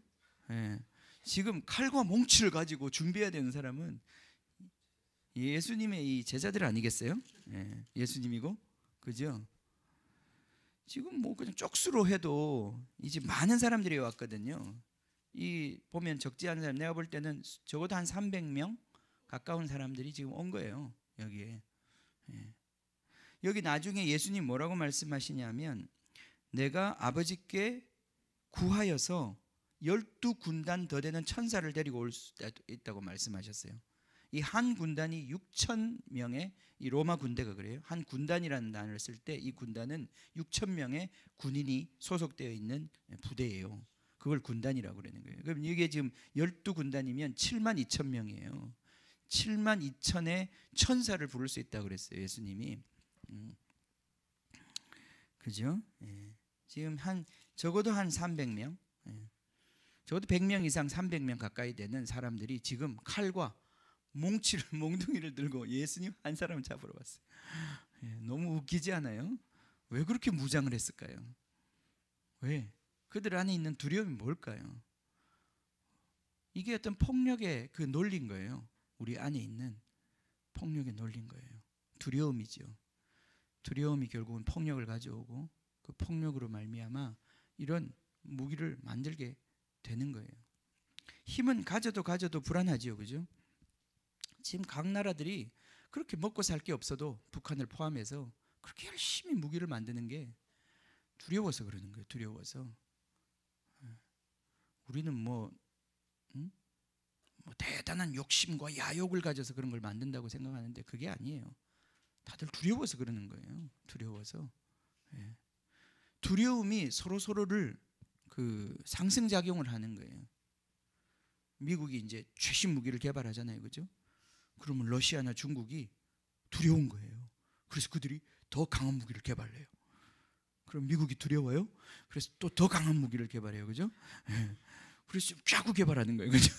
지금 칼과 몽치를 가지고 준비해야 되는 사람은 예수님의 이 제자들 아니겠어요? 예수님이고, 그죠? 지금 뭐 그냥 쪽수로 해도 이제 많은 사람들이 왔거든요. 이 보면 적지 않은 사람, 내가 볼 때는 적어도 한 300명 가까운 사람들이 지금 온 거예요. 여기에. 여기 나중에 예수님 뭐라고 말씀하시냐면, 내가 아버지께 구하여서 12군단 더 되는 천사를 데리고 올 수 있다고 말씀하셨어요. 이 한 군단이 6,000명의 이 로마 군대가 그래요. 한 군단이라는 단어를 쓸 때 이 군단은 6,000명의 군인이 소속되어 있는 부대예요. 그걸 군단이라고 그러는 거예요. 그럼 이게 지금 12군단이면 72,000명이에요. 72,000의 천사를 부를 수 있다고 그랬어요, 예수님이. 그죠? 지금 적어도 한 300명, 적어도 100명 이상 300명 가까이 되는 사람들이 지금 칼과 몽둥이를 들고 예수님 한 사람을 잡으러 왔어요. 너무 웃기지 않아요? 왜 그렇게 무장을 했을까요? 왜? 그들 안에 있는 두려움이 뭘까요? 이게 어떤 폭력의 그 논리인 거예요. 우리 안에 있는 폭력의 논리인 거예요. 두려움이죠. 두려움이 결국은 폭력을 가져오고 그 폭력으로 말미암아 이런 무기를 만들게 되는 거예요. 힘은 가져도 불안하지요, 그죠? 지금 각 나라들이 그렇게 먹고 살 게 없어도 북한을 포함해서 그렇게 열심히 무기를 만드는 게 두려워서 그러는 거예요. 두려워서. 우리는 뭐 대단한 욕심과 야욕을 가져서 그런 걸 만든다고 생각하는데 그게 아니에요. 다들 두려워서 그러는 거예요. 두려워서. 예. 두려움이 서로를 그 상승작용을 하는 거예요. 미국이 이제 최신 무기를 개발하잖아요, 그죠? 그러면 러시아나 중국이 두려운 거예요. 그래서 그들이 더 강한 무기를 개발해요. 그럼 미국이 두려워요? 그래서 또 더 강한 무기를 개발해요, 그죠? 예. 그래서 자꾸 개발하는 거예요, 그죠?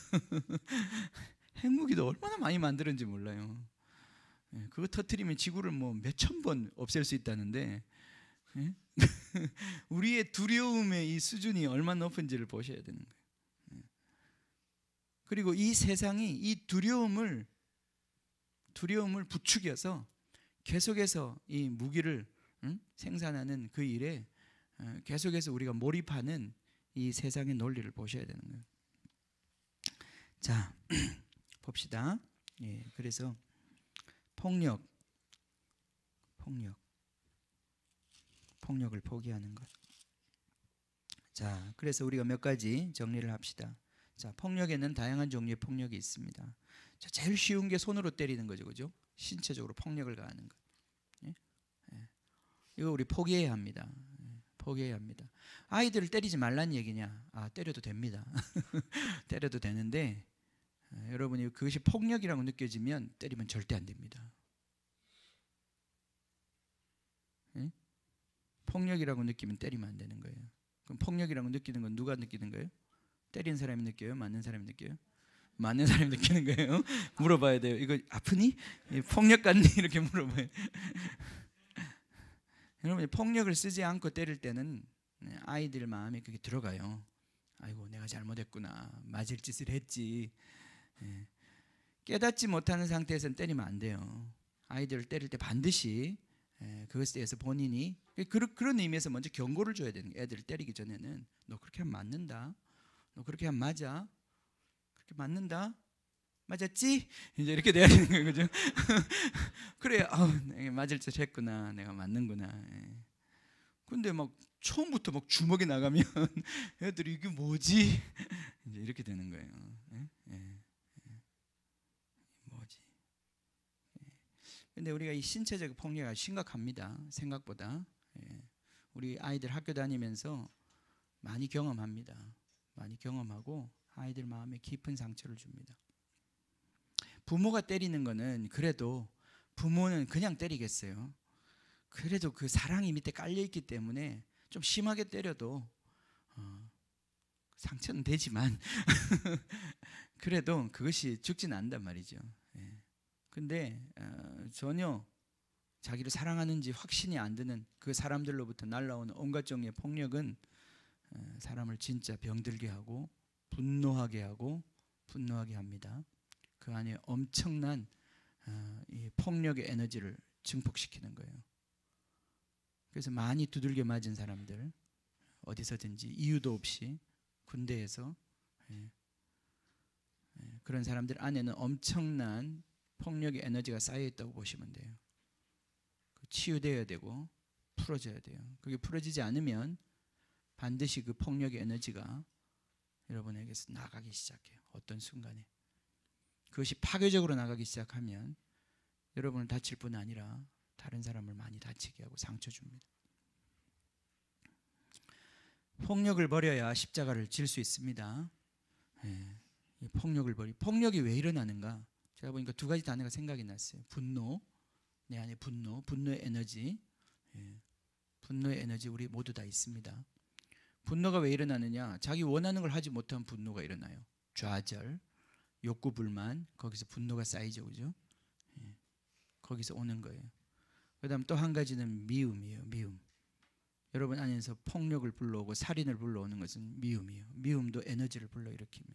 핵무기도 얼마나 많이 만드는지 몰라요. 예. 그거 터뜨리면 지구를 뭐 몇천 번 없앨 수 있다는데, 예? 우리의 두려움의 이 수준이 얼마나 높은지를 보셔야 되는 거예요. 예. 그리고 이 세상이 이 두려움을 부추겨서 계속해서 이 무기를 생산하는 그 일에 계속해서 우리가 몰입하는 이 세상의 논리를 보셔야 되는 거예요. 자, 봅시다. 예, 그래서 폭력을 포기하는 것. 자, 그래서 우리가 몇 가지 정리를 합시다. 자, 폭력에는 다양한 종류의 폭력이 있습니다. 자, 제일 쉬운 게 손으로 때리는 거죠, 그죠? 신체적으로 폭력을 가하는 것. 예? 예. 이거 우리 포기해야 합니다. 예, 포기해야 합니다. 아이들을 때리지 말란 얘기냐? 때려도 됩니다. 때려도 되는데 여러분이 그것이 폭력이라고 느껴지면 때리면 절대 안 됩니다. 예? 폭력이라고 느끼면 때리면 안 되는 거예요. 그럼 폭력이라고 느끼는 건 누가 느끼는 거예요? 때리는 사람이 느껴요? 맞는 사람이 느껴요? 맞는 사람이 느끼는 거예요. 물어봐야 돼요. 이거 아프니? 폭력 같니? 이렇게 물어봐요. 여러분, 폭력을 쓰지 않고 때릴 때는 아이들 마음에 그게 들어가요. 아이고, 내가 잘못했구나. 맞을 짓을 했지. 깨닫지 못하는 상태에서는 때리면 안 돼요. 아이들을 때릴 때 반드시 그것에 대해서 본인이 그런 의미에서 먼저 경고를 줘야 되는 거예요. 애들을 때리기 전에는 너 그렇게 하면 맞는다. 너 그렇게 하면 맞아. 그렇게 맞는다. 맞았지? 이제 이렇게 돼야 되는 거예요, 그죠? 그래, 내가 맞을 짓 했구나. 내가 맞는구나. 근데 막 처음부터 막 주먹이 나가면 애들이 이게 뭐지? 이제 이렇게 되는 거예요. 뭐지? 근데 우리가 이 신체적 폭력이 심각합니다. 생각보다. 우리 아이들 학교 다니면서 많이 경험합니다. 많이 경험하고 아이들 마음에 깊은 상처를 줍니다. 부모가 때리는 거는 그래도 부모는 그냥 때리겠어요. 그래도 그 사랑이 밑에 깔려 있기 때문에 좀 심하게 때려도 상처는 되지만 그래도 그것이 죽지는 않단 말이죠. 근데 전혀 자기를 사랑하는지 확신이 안 드는 그 사람들로부터 날라오는 온갖 종류의 폭력은 사람을 진짜 병들게 하고 분노하게 합니다. 그 안에 엄청난 이 폭력의 에너지를 증폭시키는 거예요. 그래서 많이 두들겨 맞은 사람들, 어디서든지 이유도 없이 군대에서 그런 사람들 안에는 엄청난 폭력의 에너지가 쌓여 있다고 보시면 돼요. 치유되어야 되고 풀어져야 돼요. 그게 풀어지지 않으면 반드시 그 폭력의 에너지가 여러분에게서 나가기 시작해요. 어떤 순간에. 그것이 파괴적으로 나가기 시작하면 여러분을 다칠 뿐 아니라 다른 사람을 많이 다치게 하고 상처 줍니다. 폭력을 버려야 십자가를 질 수 있습니다. 이 폭력이 왜 일어나는가? 제가 보니까 두 가지 단어가 생각이 났어요. 분노, 내 안에 분노의 에너지. 분노의 에너지 우리 모두 다 있습니다. 분노가 왜 일어나느냐? 자기 원하는 걸 하지 못한 분노가 일어나요. 좌절, 욕구 불만, 거기서 분노가 쌓이죠, 그죠? 거기서 오는 거예요. 그 다음 또 한 가지는 미움이에요. 미움. 여러분 안에서 폭력을 불러오고 살인을 불러오는 것은 미움이에요. 미움도 에너지를 불러일으킵니다.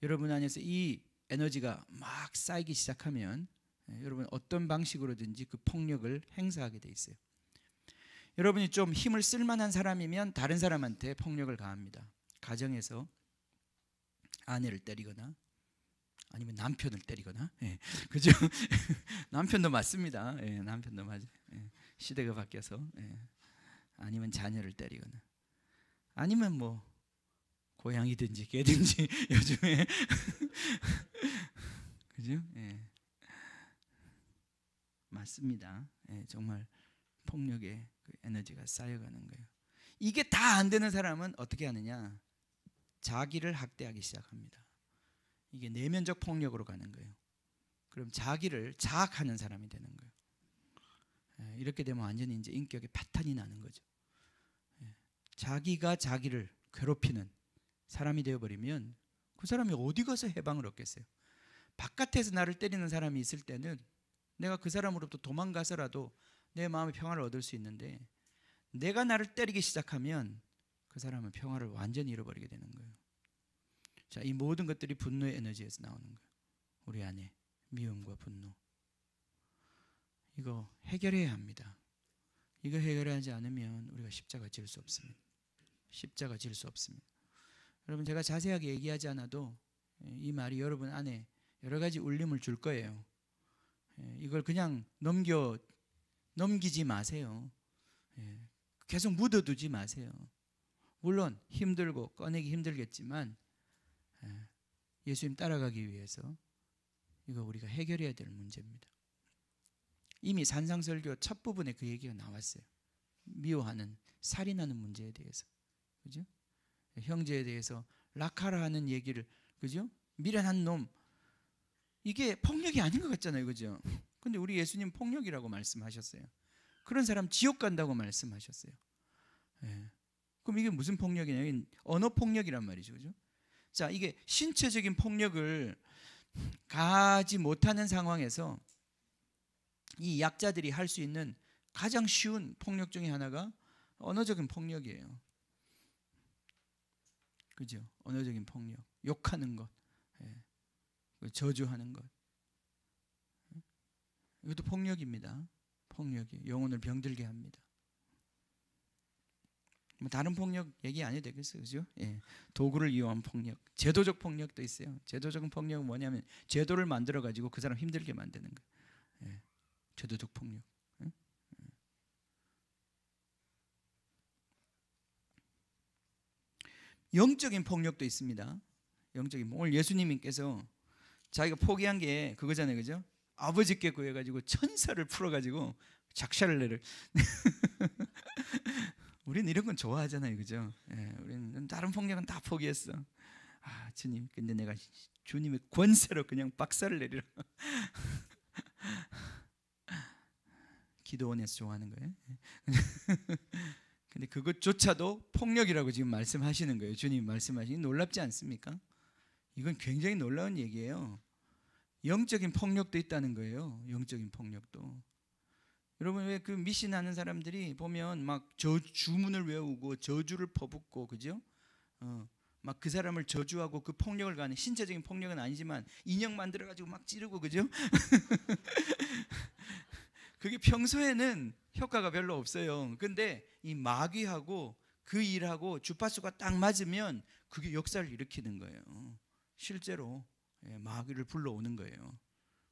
여러분 안에서 이 에너지가 막 쌓이기 시작하면 여러분 어떤 방식으로든지 그 폭력을 행사하게 돼 있어요. 여러분이 좀 힘을 쓸 만한 사람이면 다른 사람한테 폭력을 가합니다. 가정에서 아내를 때리거나 아니면 남편을 때리거나, 그죠? 남편도 맞습니다. 남편도 맞아요. 시대가 바뀌어서, 아니면 자녀를 때리거나, 아니면 뭐 고양이든지 개든지 요즘에 그죠? 맞습니다. 정말 폭력의 그 에너지가 쌓여가는 거예요. 이게 다 안 되는 사람은 어떻게 하느냐? 자기를 학대하기 시작합니다. 이게 내면적 폭력으로 가는 거예요. 그럼 자기를 자학하는 사람이 되는 거예요. 이렇게 되면 완전히 이제 인격의 파탄이 나는 거죠. 자기가 자기를 괴롭히는 사람이 되어버리면 그 사람이 어디 가서 해방을 얻겠어요? 바깥에서 나를 때리는 사람이 있을 때는 내가 그 사람으로부터 도망가서라도 내 마음의 평화를 얻을 수 있는데, 내가 나를 때리기 시작하면 그 사람은 평화를 완전히 잃어버리게 되는 거예요. 자, 이 모든 것들이 분노의 에너지에서 나오는 거예요. 우리 안에 미움과 분노, 이거 해결해야 합니다. 이거 해결하지 않으면 우리가 십자가 질 수 없습니다. 십자가 질 수 없습니다. 여러분, 제가 자세하게 얘기하지 않아도 이 말이 여러분 안에 여러 가지 울림을 줄 거예요. 이걸 그냥 넘기지 마세요. 계속 묻어두지 마세요. 물론 힘들고 꺼내기 힘들겠지만 예수님 따라가기 위해서 이거 우리가 해결해야 될 문제입니다. 이미 산상설교 첫 부분에 그 얘기가 나왔어요. 미워하는, 살인하는 문제에 대해서, 그죠? 형제에 대해서 락하라 하는 얘기를, 그죠? 미련한 놈, 이게 폭력이 아닌 것 같잖아요, 그죠? 근데 우리 예수님 폭력이라고 말씀하셨어요. 그런 사람 지옥 간다고 말씀하셨어요. 그럼 이게 무슨 폭력이냐? 언어 폭력이란 말이죠, 그죠? 자, 이게 신체적인 폭력을 가지 못하는 상황에서 이 약자들이 할 수 있는 가장 쉬운 폭력 중에 하나가 언어적인 폭력이에요. 그죠? 언어적인 폭력, 욕하는 것, 저주하는 것, 이것도 폭력입니다. 폭력이 영혼을 병들게 합니다. 뭐 다른 폭력 얘기 안 해도 되겠어요, 그죠? 도구를 이용한 폭력, 제도적 폭력도 있어요. 제도적 폭력은 뭐냐면 제도를 만들어 가지고 그 사람 힘들게 만드는 거예요. 제도적 폭력. 영적인 폭력도 있습니다. 영적인, 오늘 예수님께서 자기가 포기한 게 그거잖아요, 그죠? 아버지께 구해가지고 천사를 풀어가지고 작샤를 내를. 우리는 이런 건 좋아하잖아요, 그죠? 우리는 다른 폭력은 다 포기했어. 아, 주님, 근데 내가 주님의 권세로 그냥 박살을 내리라. 기도원에서 좋아하는 거예요. 근데 그것조차도 폭력이라고 지금 말씀하시는 거예요. 주님 말씀하시니 놀랍지 않습니까? 이건 굉장히 놀라운 얘기예요. 영적인 폭력도 있다는 거예요. 영적인 폭력도. 여러분, 왜 그 미신하는 사람들이 보면 막 주문을 외우고 저주를 퍼붓고, 그죠? 막 그 사람을 저주하고 그 폭력을 가하는, 신체적인 폭력은 아니지만 인형 만들어 가지고 막 찌르고, 그죠? 그게 평소에는 효과가 별로 없어요. 근데 이 마귀하고 그 일하고 주파수가 딱 맞으면 그게 역사를 일으키는 거예요. 실제로 마귀를 불러오는 거예요.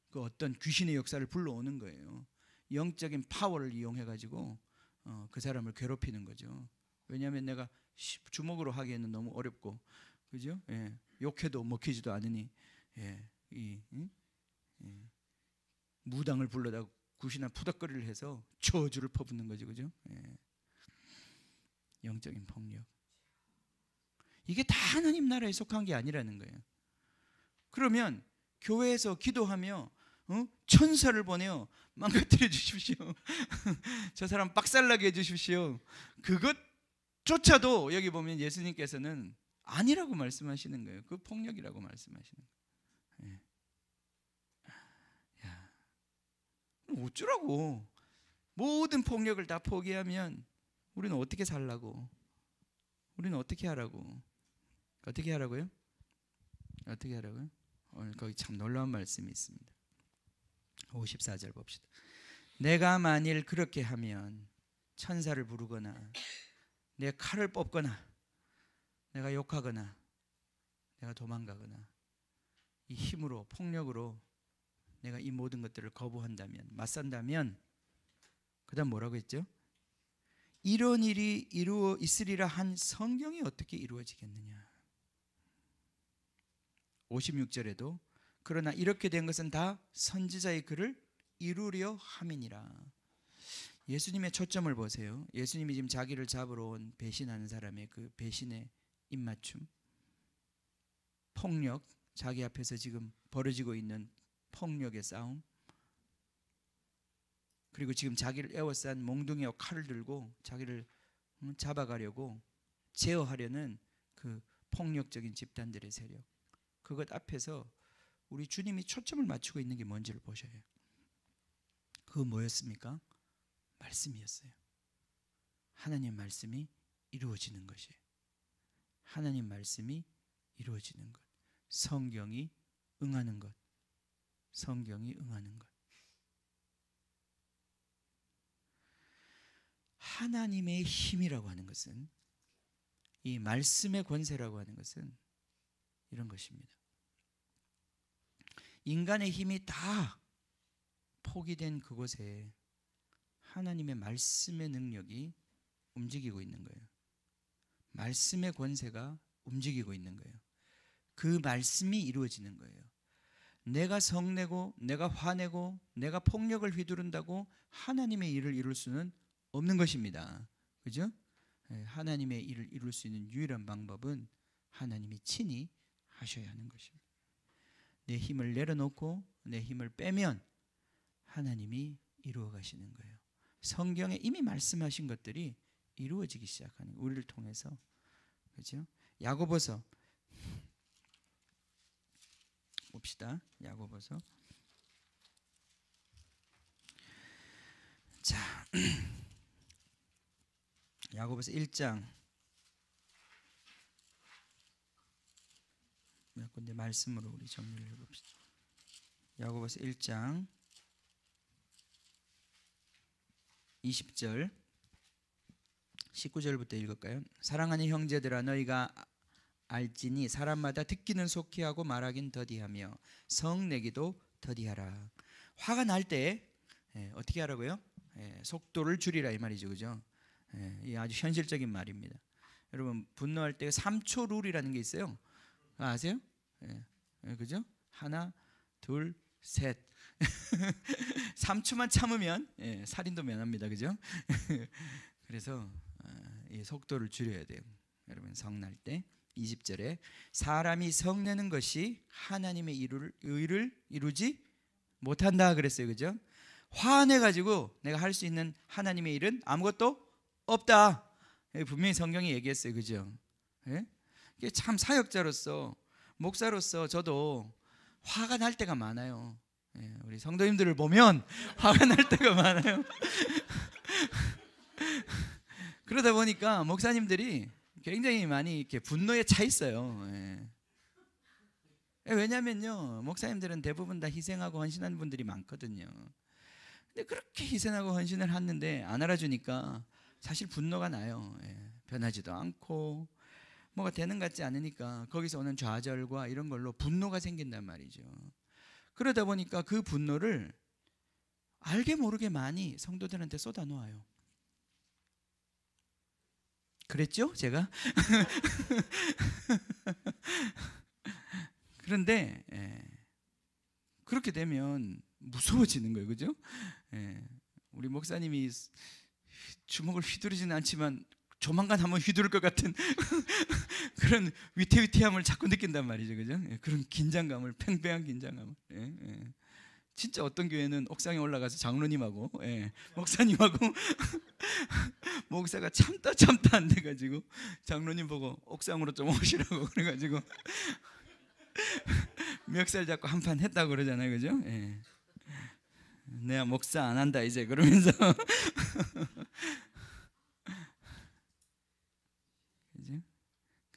그 어떤 귀신의 역사를 불러오는 거예요. 영적인 파워를 이용해 가지고 그 사람을 괴롭히는 거죠. 왜냐하면 내가 주먹으로 하기에는 너무 어렵고, 그죠? 욕해도 먹히지도 않으니 무당을 불러다 굿이나 푸덕거리를 해서 저주를 퍼붓는 거죠, 그죠? 영적인 폭력. 이게 다 하나님 나라에 속한 게 아니라는 거예요. 그러면 교회에서 기도하며 천사를 보내어 망가뜨려 주십시오. 저 사람 박살나게 해주십시오. 그것조차도 여기 보면 예수님께서는 아니라고 말씀하시는 거예요. 그 폭력이라고 말씀하시는 거예요. 어쩌라고? 모든 폭력을 다 포기하면 우리는 어떻게 살라고? 우리는 어떻게 하라고? 어떻게 하라고요? 어떻게 하라고요? 오늘 거기 참 놀라운 말씀이 있습니다. 54절 봅시다. 내가 만일 그렇게 하면 천사를 부르거나 내 칼을 뽑거나 내가 욕하거나 내가 도망가거나 이 힘으로 폭력으로 내가 이 모든 것들을 거부한다면, 맞선다면, 그 다음 뭐라고 했죠? 이런 일이 이루어 있으리라 한 성경이 어떻게 이루어지겠느냐. 56절에도 그러나 이렇게 된 것은 다 선지자의 글을 이루려 함이니라. 예수님의 초점을 보세요. 예수님이 지금 자기를 잡으러 온 배신하는 사람의 그 배신의 입맞춤, 폭력, 자기 앞에서 지금 벌어지고 있는 폭력의 싸움, 그리고 지금 자기를 에워싼 몽둥이와 칼을 들고 자기를 잡아가려고 제어하려는 그 폭력적인 집단들의 세력, 그것 앞에서 우리 주님이 초점을 맞추고 있는 게 뭔지를 보셔야 해요. 그거 뭐였습니까? 말씀이었어요. 하나님 말씀이 이루어지는 것이에요. 하나님 말씀이 이루어지는 것, 성경이 응하는 것, 성경이 응하는 것. 하나님의 힘이라고 하는 것은, 이 말씀의 권세라고 하는 것은 이런 것입니다. 인간의 힘이 다 포기된 그곳에 하나님의 말씀의 능력이 움직이고 있는 거예요. 말씀의 권세가 움직이고 있는 거예요. 그 말씀이 이루어지는 거예요. 내가 성내고 내가 화내고 내가 폭력을 휘두른다고 하나님의 일을 이룰 수는 없는 것입니다. 그죠? 하나님의 일을 이룰 수 있는 유일한 방법은 하나님이 친히 하셔야 하는 것입니다. 내 힘을 내려놓고 내 힘을 빼면 하나님이 이루어 가시는 거예요. 성경에 이미 말씀하신 것들이 이루어지기 시작하는 거예요. 우리를 통해서. 그죠? 야고보서 봅시다. 야고보서. 자, 야고보서 1장 몇 군데 말씀으로 우리 정리를 해봅시다. 야고보서 1장 20절 19절부터 읽을까요? 사랑하는 형제들아, 너희가 알지니 사람마다 듣기는 속히 하고 말하긴 더디하며 성내기도 더디하라. 화가 날 때 어떻게 하라고요? 속도를 줄이라 이 말이죠. 그죠? 이 아주 현실적인 말입니다. 여러분, 분노할 때 3초 룰이라는 게 있어요. 아세요? 그죠? 하나, 둘, 셋. 3초만 참으면 살인도 면합니다. 그죠? 그래서 이 속도를 줄여야 돼요. 여러분, 성날 때 20절에 사람이 성내는 것이 하나님의 의를 이루지 못한다 그랬어요. 그죠? 화내가지고 내가 할 수 있는 하나님의 일은 아무것도 없다. 분명히 성경이 얘기했어요. 그죠? 이게 참 사역자로서, 목사로서 저도 화가 날 때가 많아요. 우리 성도님들을 보면 화가 날 때가 많아요. 그러다 보니까 목사님들이 굉장히 많이 이렇게 분노에 차 있어요. 왜냐면요, 목사님들은 대부분 다 희생하고 헌신하는 분들이 많거든요. 근데 그렇게 희생하고 헌신을 하는데 안 알아주니까 사실 분노가 나요. 변하지도 않고 뭐가 되는 것 같지 않으니까 거기서 오는 좌절과 이런 걸로 분노가 생긴단 말이죠. 그러다 보니까 그 분노를 알게 모르게 많이 성도들한테 쏟아 놓아요. 그랬죠? 제가? 그런데 그렇게 되면 무서워지는 거예요. 그죠? 우리 목사님이 주먹을 휘두르지는 않지만 조만간 한번 휘두를 것 같은 그런 위태위태함을 자꾸 느낀단 말이죠. 그죠? 그런 긴장감을, 팽팽한 긴장감을. 진짜 어떤 교회는 옥상에 올라가서 장로님하고 목사님하고 목사가 참다 안 돼가지고 장로님 보고 옥상으로 좀 오시라고 그래가지고 멱살 잡고 한판 했다고 그러잖아요. 그죠? 내가 목사 안 한다 이제 그러면서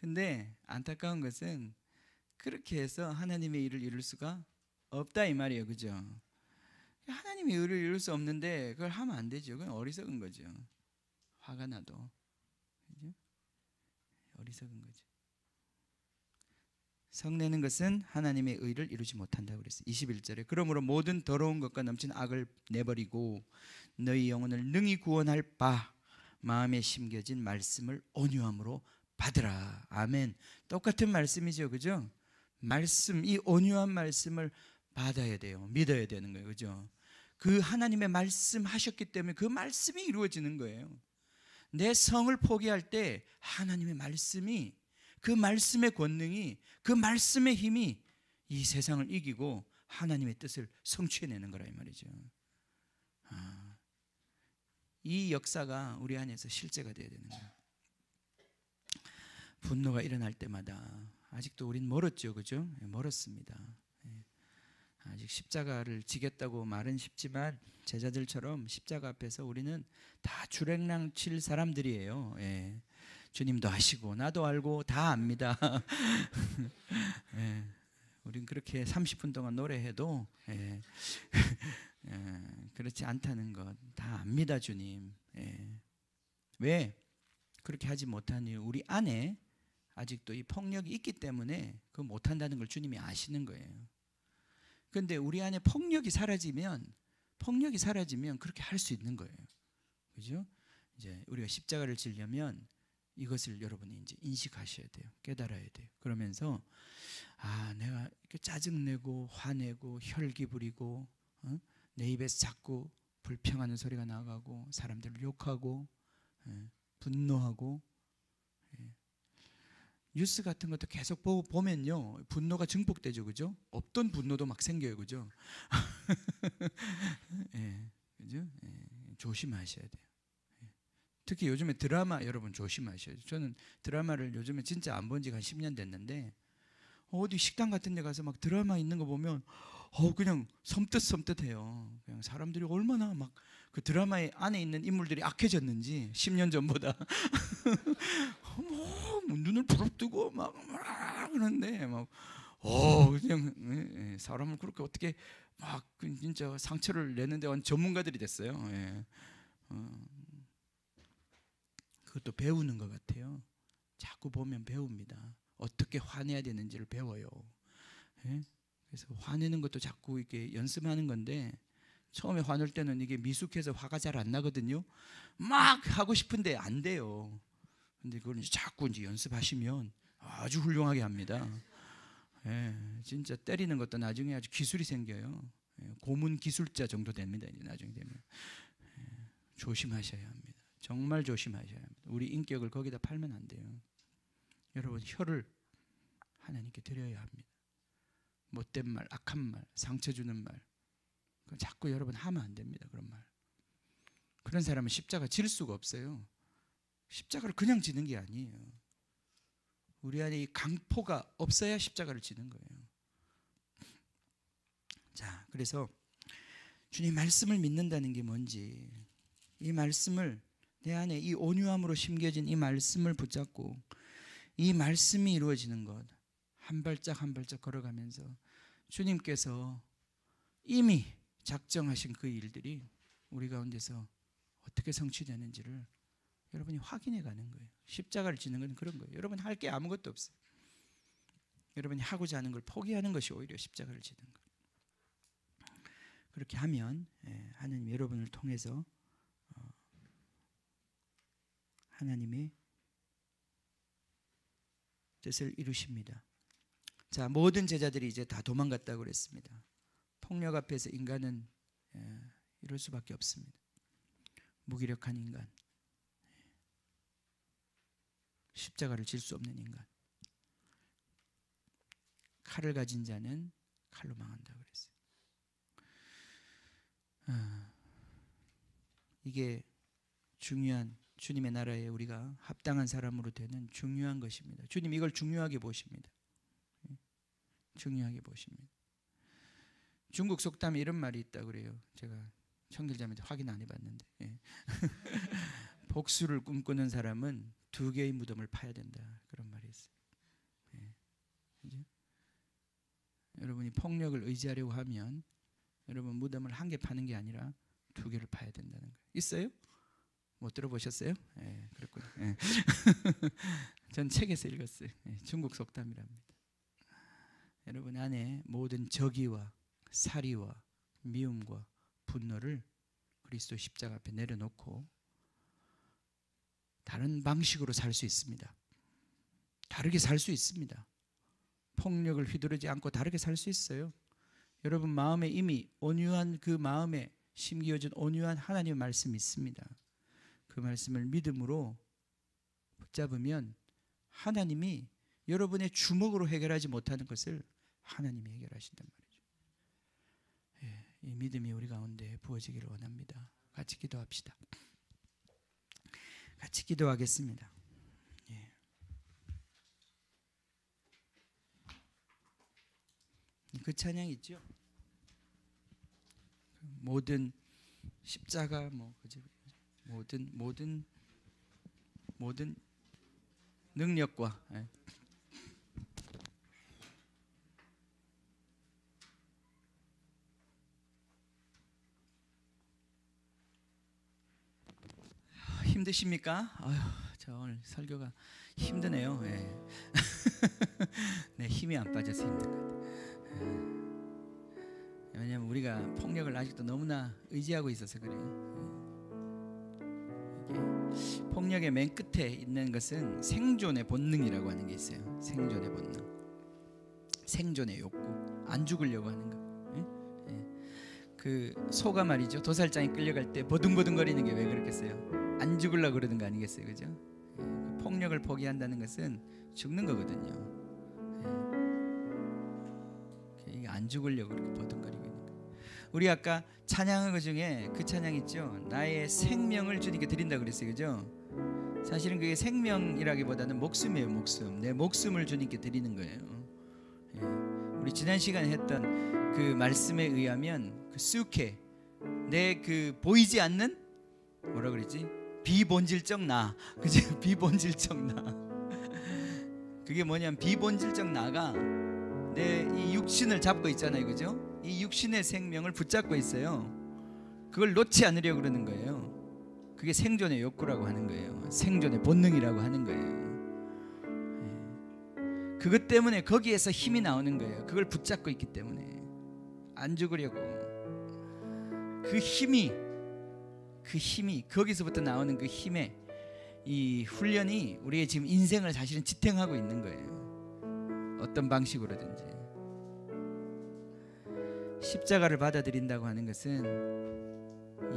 근데 안타까운 것은 그렇게 해서 하나님의 일을 이룰 수가 없다 이 말이에요. 그죠? 하나님의 일을 이룰 수 없는데 그걸 하면 안 되죠. 그건 어리석은 거죠. 화가 나도. 그죠? 어리석은 거죠. 성내는 것은 하나님의 의를 이루지 못한다고 그랬어요. 21절에 그러므로 모든 더러운 것과 넘친 악을 내버리고 너희 영혼을 능히 구원할 바 마음에 심겨진 말씀을 온유함으로 받으라. 아멘. 똑같은 말씀이죠. 그죠? 말씀, 이 온유한 말씀을 받아야 돼요. 믿어야 되는 거예요. 그죠? 그 하나님의 말씀 하셨기 때문에 그 말씀이 이루어지는 거예요. 내 성을 포기할 때 하나님의 말씀이, 그 말씀의 권능이, 그 말씀의 힘이 이 세상을 이기고 하나님의 뜻을 성취해내는 거라 이 말이죠. 이 역사가 우리 안에서 실제가 되어야 되는 거예요. 분노가 일어날 때마다 아직도 우린 멀었죠. 그죠? 멀었습니다. 아직 십자가를 지겠다고 말은 쉽지만 제자들처럼 십자가 앞에서 우리는 다 주랭랑 칠 사람들이에요. 주님도 아시고 나도 알고 다 압니다. 우린 그렇게 30분 동안 노래해도 그렇지 않다는 것 다 압니다. 주님. 왜 그렇게 하지 못한 이유, 우리 안에 아직도 이 폭력이 있기 때문에 그 못한다는 걸 주님이 아시는 거예요. 그런데 우리 안에 폭력이 사라지면 그렇게 할 수 있는 거예요. 그죠? 이제 우리가 십자가를 지려면 이것을 여러분이 이제 인식하셔야 돼요. 깨달아야 돼요. 그러면서 내가 이렇게 짜증내고 화내고 혈기 부리고 내 입에서 자꾸 불평하는 소리가 나가고 사람들을 욕하고 분노하고 뉴스 같은 것도 계속 보면요 분노가 증폭되죠. 그죠? 없던 분노도 막 생겨요. 그죠? 그죠? 조심하셔야 돼요. 특히 요즘에 드라마 여러분 조심하셔야 돼요. 저는 드라마를 요즘에 진짜 안 본 지가 한 10년 됐는데 어디 식당 같은 데 가서 막 드라마 있는 거 보면 그냥 섬뜩섬뜩해요. 그냥 사람들이 얼마나 막 그 드라마의 안에 있는 인물들이 악해졌는지 10년 전보다 뭐 눈을 부릅뜨고 막 그러는데 막 그냥 사람을 그렇게 어떻게 막 진짜 상처를 내는데 완 전문가들이 됐어요. 그것도 배우는 것 같아요. 자꾸 보면 배웁니다. 어떻게 화내야 되는지를 배워요. 그래서 화내는 것도 자꾸 이렇게 연습하는 건데 처음에 화낼 때는 이게 미숙해서 화가 잘 안 나거든요. 막 하고 싶은데 안 돼요. 근데 그걸 이제 자꾸 이제 연습하시면 아주 훌륭하게 합니다. 진짜 때리는 것도 나중에 아주 기술이 생겨요. 고문 기술자 정도 됩니다. 이제 나중에 되면 조심하셔야 합니다. 정말 조심하셔야 합니다. 우리 인격을 거기다 팔면 안 돼요. 여러분 혀를 하나님께 드려야 합니다. 못된 말, 악한 말, 상처 주는 말, 그건 자꾸 여러분 하면 안 됩니다. 그런 말. 그런 사람은 십자가 질 수가 없어요. 십자가를 그냥 지는 게 아니에요. 우리 안에 이 강포가 없어야 십자가를 지는 거예요. 자, 그래서 주님 말씀을 믿는다는 게 뭔지, 이 말씀을 내 안에 이 온유함으로 심겨진 이 말씀을 붙잡고 이 말씀이 이루어지는 것, 한 발짝 한 발짝 걸어가면서 주님께서 이미 작정하신 그 일들이 우리 가운데서 어떻게 성취되는지를 여러분이 확인해 가는 거예요. 십자가를 지는 건 그런 거예요. 여러분 할 게 아무것도 없어요. 여러분이 하고자 하는 걸 포기하는 것이 오히려 십자가를 지는 거예요. 그렇게 하면 하나님 여러분을 통해서 하나님의 뜻을 이루십니다. 자, 모든 제자들이 이제 다 도망갔다고 그랬습니다. 폭력 앞에서 인간은 이럴 수밖에 없습니다. 무기력한 인간, 십자가를 질 수 없는 인간, 칼을 가진 자는 칼로 망한다고 그랬어요. 이게 중요한 주님의 나라에 우리가 합당한 사람으로 되는 중요한 것입니다. 주님 이걸 중요하게 보십니다. 중요하게 보십니다. 중국 속담에 이런 말이 있다고 그래요. 제가 청길자매한테 확인 안 해봤는데 복수를 꿈꾸는 사람은 두 개의 무덤을 파야 된다, 그런 말이 있어요. 여러분이 폭력을 의지하려고 하면 여러분 무덤을 한 개 파는 게 아니라 2개를 파야 된다는 거예요. 있어요? 못 들어보셨어요? 예, 그렇군요. 예. 전 책에서 읽었어요. 예, 중국 속담이랍니다. 여러분 안에 모든 적의와 사리와 미움과 분노를 그리스도 십자가 앞에 내려놓고 다른 방식으로 살 수 있습니다. 다르게 살 수 있습니다. 폭력을 휘두르지 않고 다르게 살 수 있어요. 여러분 마음에 이미 온유한 그 마음에 심기어준 온유한 하나님의 말씀이 있습니다. 그 말씀을 믿음으로 붙잡으면 하나님이 여러분의 주먹으로 해결하지 못하는 것을 하나님이 해결하신단 말이죠. 예, 이 믿음이 우리 가운데 부어지기를 원합니다. 같이 기도합시다. 같이 기도하겠습니다. 예. 그 찬양 있죠? 모든 십자가 모든 능력과 예. 힘드십니까? 아유, 저 오늘 설교가 힘드네요. 예. 네, 힘이 안 빠져서 힘든 것 같아요. 왜냐하면 우리가 폭력을 아직도 너무나 의지하고 있어서 그래요. 폭력의 맨 끝에 있는 것은 생존의 본능이라고 하는 게 있어요. 생존의 본능, 생존의 욕구, 안 죽으려고 하는 거. 그 소가 말이죠. 도살장에 끌려갈 때 버둥버둥거리는 게 왜 그렇겠어요? 안 죽으려고 그러는 거 아니겠어요, 그죠? 폭력을 포기한다는 것은 죽는 거거든요. 이게 안 죽으려고 그렇게 버둥거리고 있는 거. 우리 아까 찬양한 것 중에 그 찬양 있죠. 나의 생명을 주님께 드린다 그랬어요, 그죠? 사실은 그게 생명이라기보다는 목숨이에요, 목숨. 내 목숨을 주님께 드리는 거예요. 우리 지난 시간에 했던 그 말씀에 의하면 그 수케, 내 그 보이지 않는 뭐라 그랬지? 비본질적 나, 그죠? 비본질적 나. 그게 뭐냐면 비본질적 나가 내 이 육신을 잡고 있잖아요, 그죠? 이 육신의 생명을 붙잡고 있어요. 그걸 놓지 않으려고 그러는 거예요. 그게 생존의 욕구라고 하는 거예요. 생존의 본능이라고 하는 거예요. 그것 때문에 거기에서 힘이 나오는 거예요. 그걸 붙잡고 있기 때문에 안 죽으려고. 그 힘이 거기서부터 나오는 그 힘의 이 훈련이 우리의 지금 인생을 사실은 지탱하고 있는 거예요. 어떤 방식으로든지. 십자가를 받아들인다고 하는 것은 이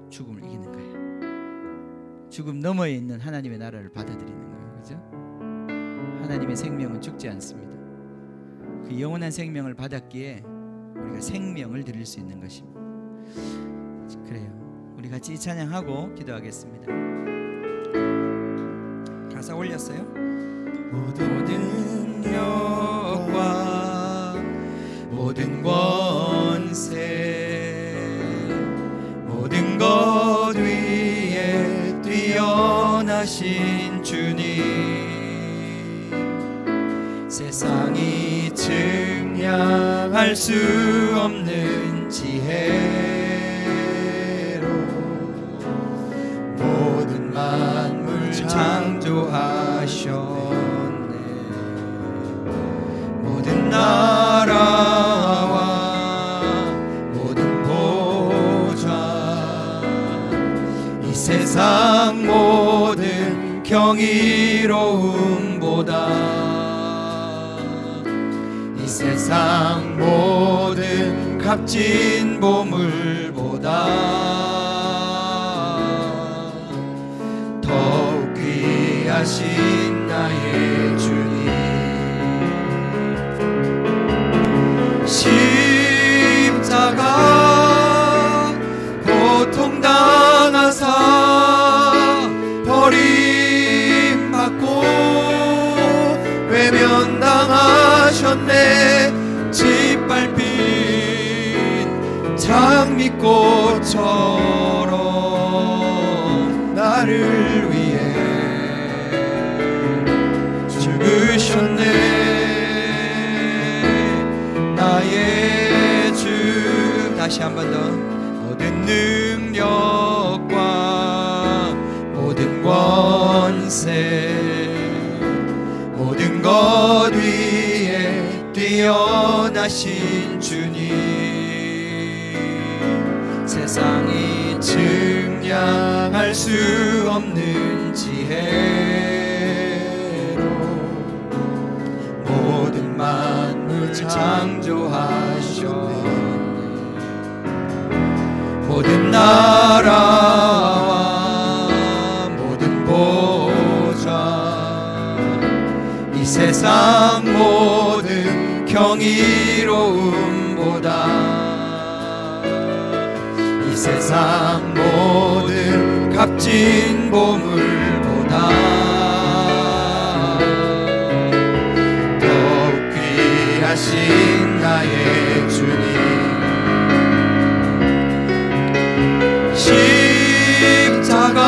죽음을 이기는 거예요. 죽음 너머에 있는 하나님의 나라를 받아들이는 거예요, 그죠? 하나님의 생명은 죽지 않습니다. 그 영원한 생명을 받았기에 우리가 생명을 드릴 수 있는 것입니다. 그래요. 우리 같이 이 찬양하고 기도하겠습니다. 가사 올렸어요? 모든 영과 모든 권세 모든 것 위에 뛰어나신 주님, 세상이 증량할 수 없는 지혜로 모든 만물 창조하셨네. 모든 나라와 모든 보좌, 이 세상 모든 경이로움보다, 이 세상 모든 값진 보물보다 더욱 귀하신 나의 주님, 십자가 고통당하사 버림받고 외면당하셨네. 짓밟힌 장미꽃처럼 나를 위해 죽으셨네. 나의 주. 다시 한 번 더. 모든 능력과 모든 권세 모든 것 위에 뛰어나신 주님, 세상이 측량할 수 없는 지혜로 모든 만물 창조하셨네. 모든 나라와 모든 보좌, 이 세상 모든 경이로움보다 이 세상 모든 값진 보물보다 더욱 귀하신 나의 주님, 십자가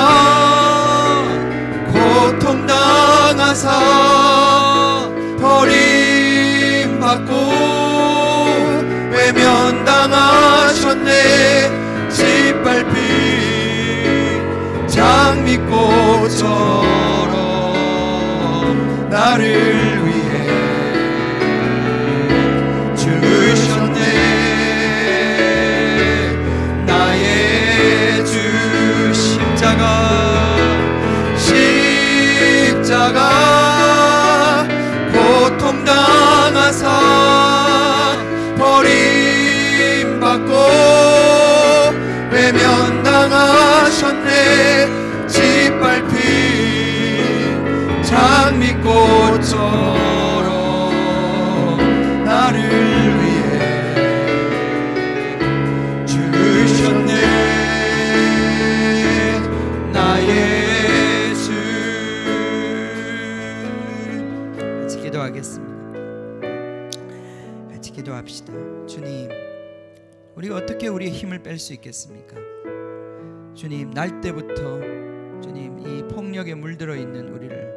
고통당하사 버림받고 외면당하셨네. 짓밟힌 장미꽃처럼 나를 위해 죽으셨네. 나의 주 십자가 고통당하사 버림받고 외면당하셨네. 짓밟힌 장미꽃처럼 나를 위해 죽으셨네. 나의 주. 같이 기도하겠습니다. 같이 기도합시다. 주님, 우리가 어떻게 우리의 힘을 뺄 수 있겠습니까? 주님, 날 때부터 주님 이 폭력에 물들어 있는 우리를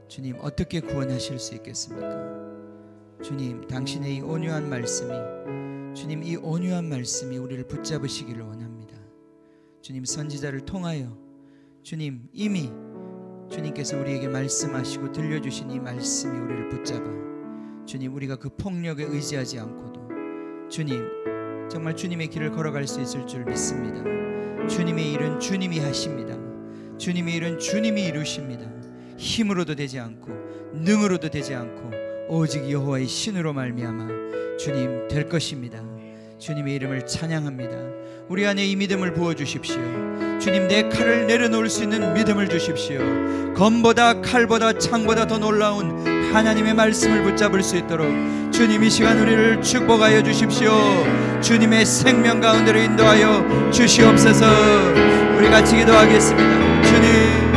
주님 어떻게 구원하실 수 있겠습니까? 주님, 당신의 이 온유한 말씀이 주님 이 온유한 말씀이 우리를 붙잡으시기를 원합니다. 주님, 선지자를 통하여 주님 이미 주님께서 우리에게 말씀하시고 들려주신 이 말씀이 우리를 붙잡아 주님 우리가 그 폭력에 의지하지 않고도 주님 정말 주님의 길을 걸어갈 수 있을 줄 믿습니다. 주님의 일은 주님이 하십니다. 주님의 일은 주님이 이루십니다. 힘으로도 되지 않고 능으로도 되지 않고 오직 여호와의 신으로 말미암아 주님 될 것입니다. 주님의 이름을 찬양합니다. 우리 안에 이 믿음을 부어주십시오. 주님, 내 칼을 내려놓을 수 있는 믿음을 주십시오. 검보다 칼보다 창보다 더 놀라운 하나님의 말씀을 붙잡을 수 있도록 주님 이 시간 우리를 축복하여 주십시오. 주님의 생명 가운데로 인도하여 주시옵소서. 우리 같이 기도하겠습니다. 주님,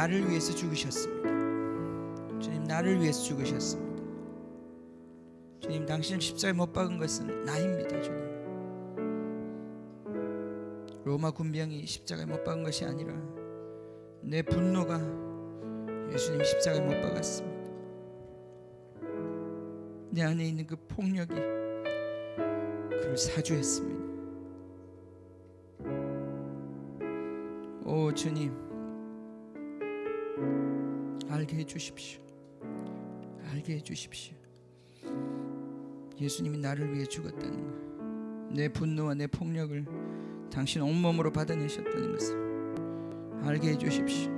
나를 위해서 죽으셨습니다. 주님, 나를 위해서 죽으셨습니다. 주님, 당신을 십자가에 못 박은 것은 나입니다. 주님, 로마 군병이 십자가에 못 박은 것이 아니라 내 분노가 예수님 십자가에 못 박았습니다. 내 안에 있는 그 폭력이 그를 사주했습니다. 오 주님, 알게 해주십시오. 알게 해주십시오. 예수님이 나를 위해 죽었다는 것, 내 분노와 내 폭력을 당신 온몸으로 받아내셨다는 것을 알게 해주십시오.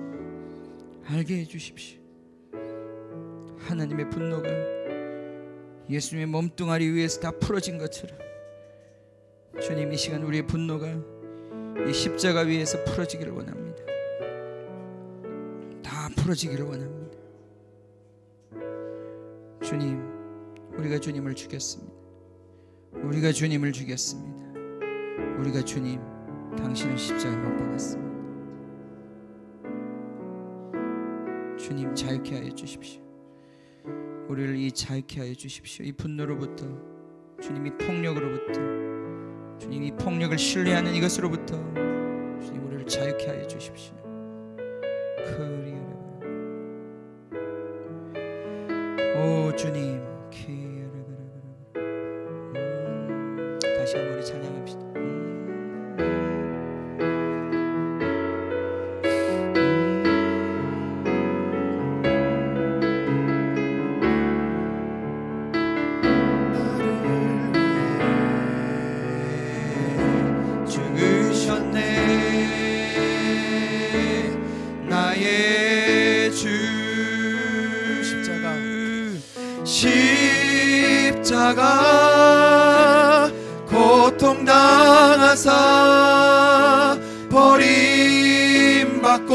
알게 해주십시오. 하나님의 분노가 예수님의 몸뚱아리 위에서 다 풀어진 것처럼 주님, 이 시간 우리의 분노가 이 십자가 위에서 풀어지기를 원합니다. 다 풀어지기를 원합니다. 주님, 우리가 주님을 죽였습니다. 우리가 주님을 죽였습니다. 우리가 주님, 당신을 십자가에 못 박았습니다. 주님, 자유케 하여 주십시오. 우리를 이 자유케 하여 주십시오. 이 분노로부터, 주님, 이 폭력으로부터, 주님, 이 폭력을 신뢰하는 이것으로부터 주님, 우리를 자유케 하여 주십시오. 오 주님, 다시 한번 우리 찬양합시다. 십자가 고통당하사 버림받고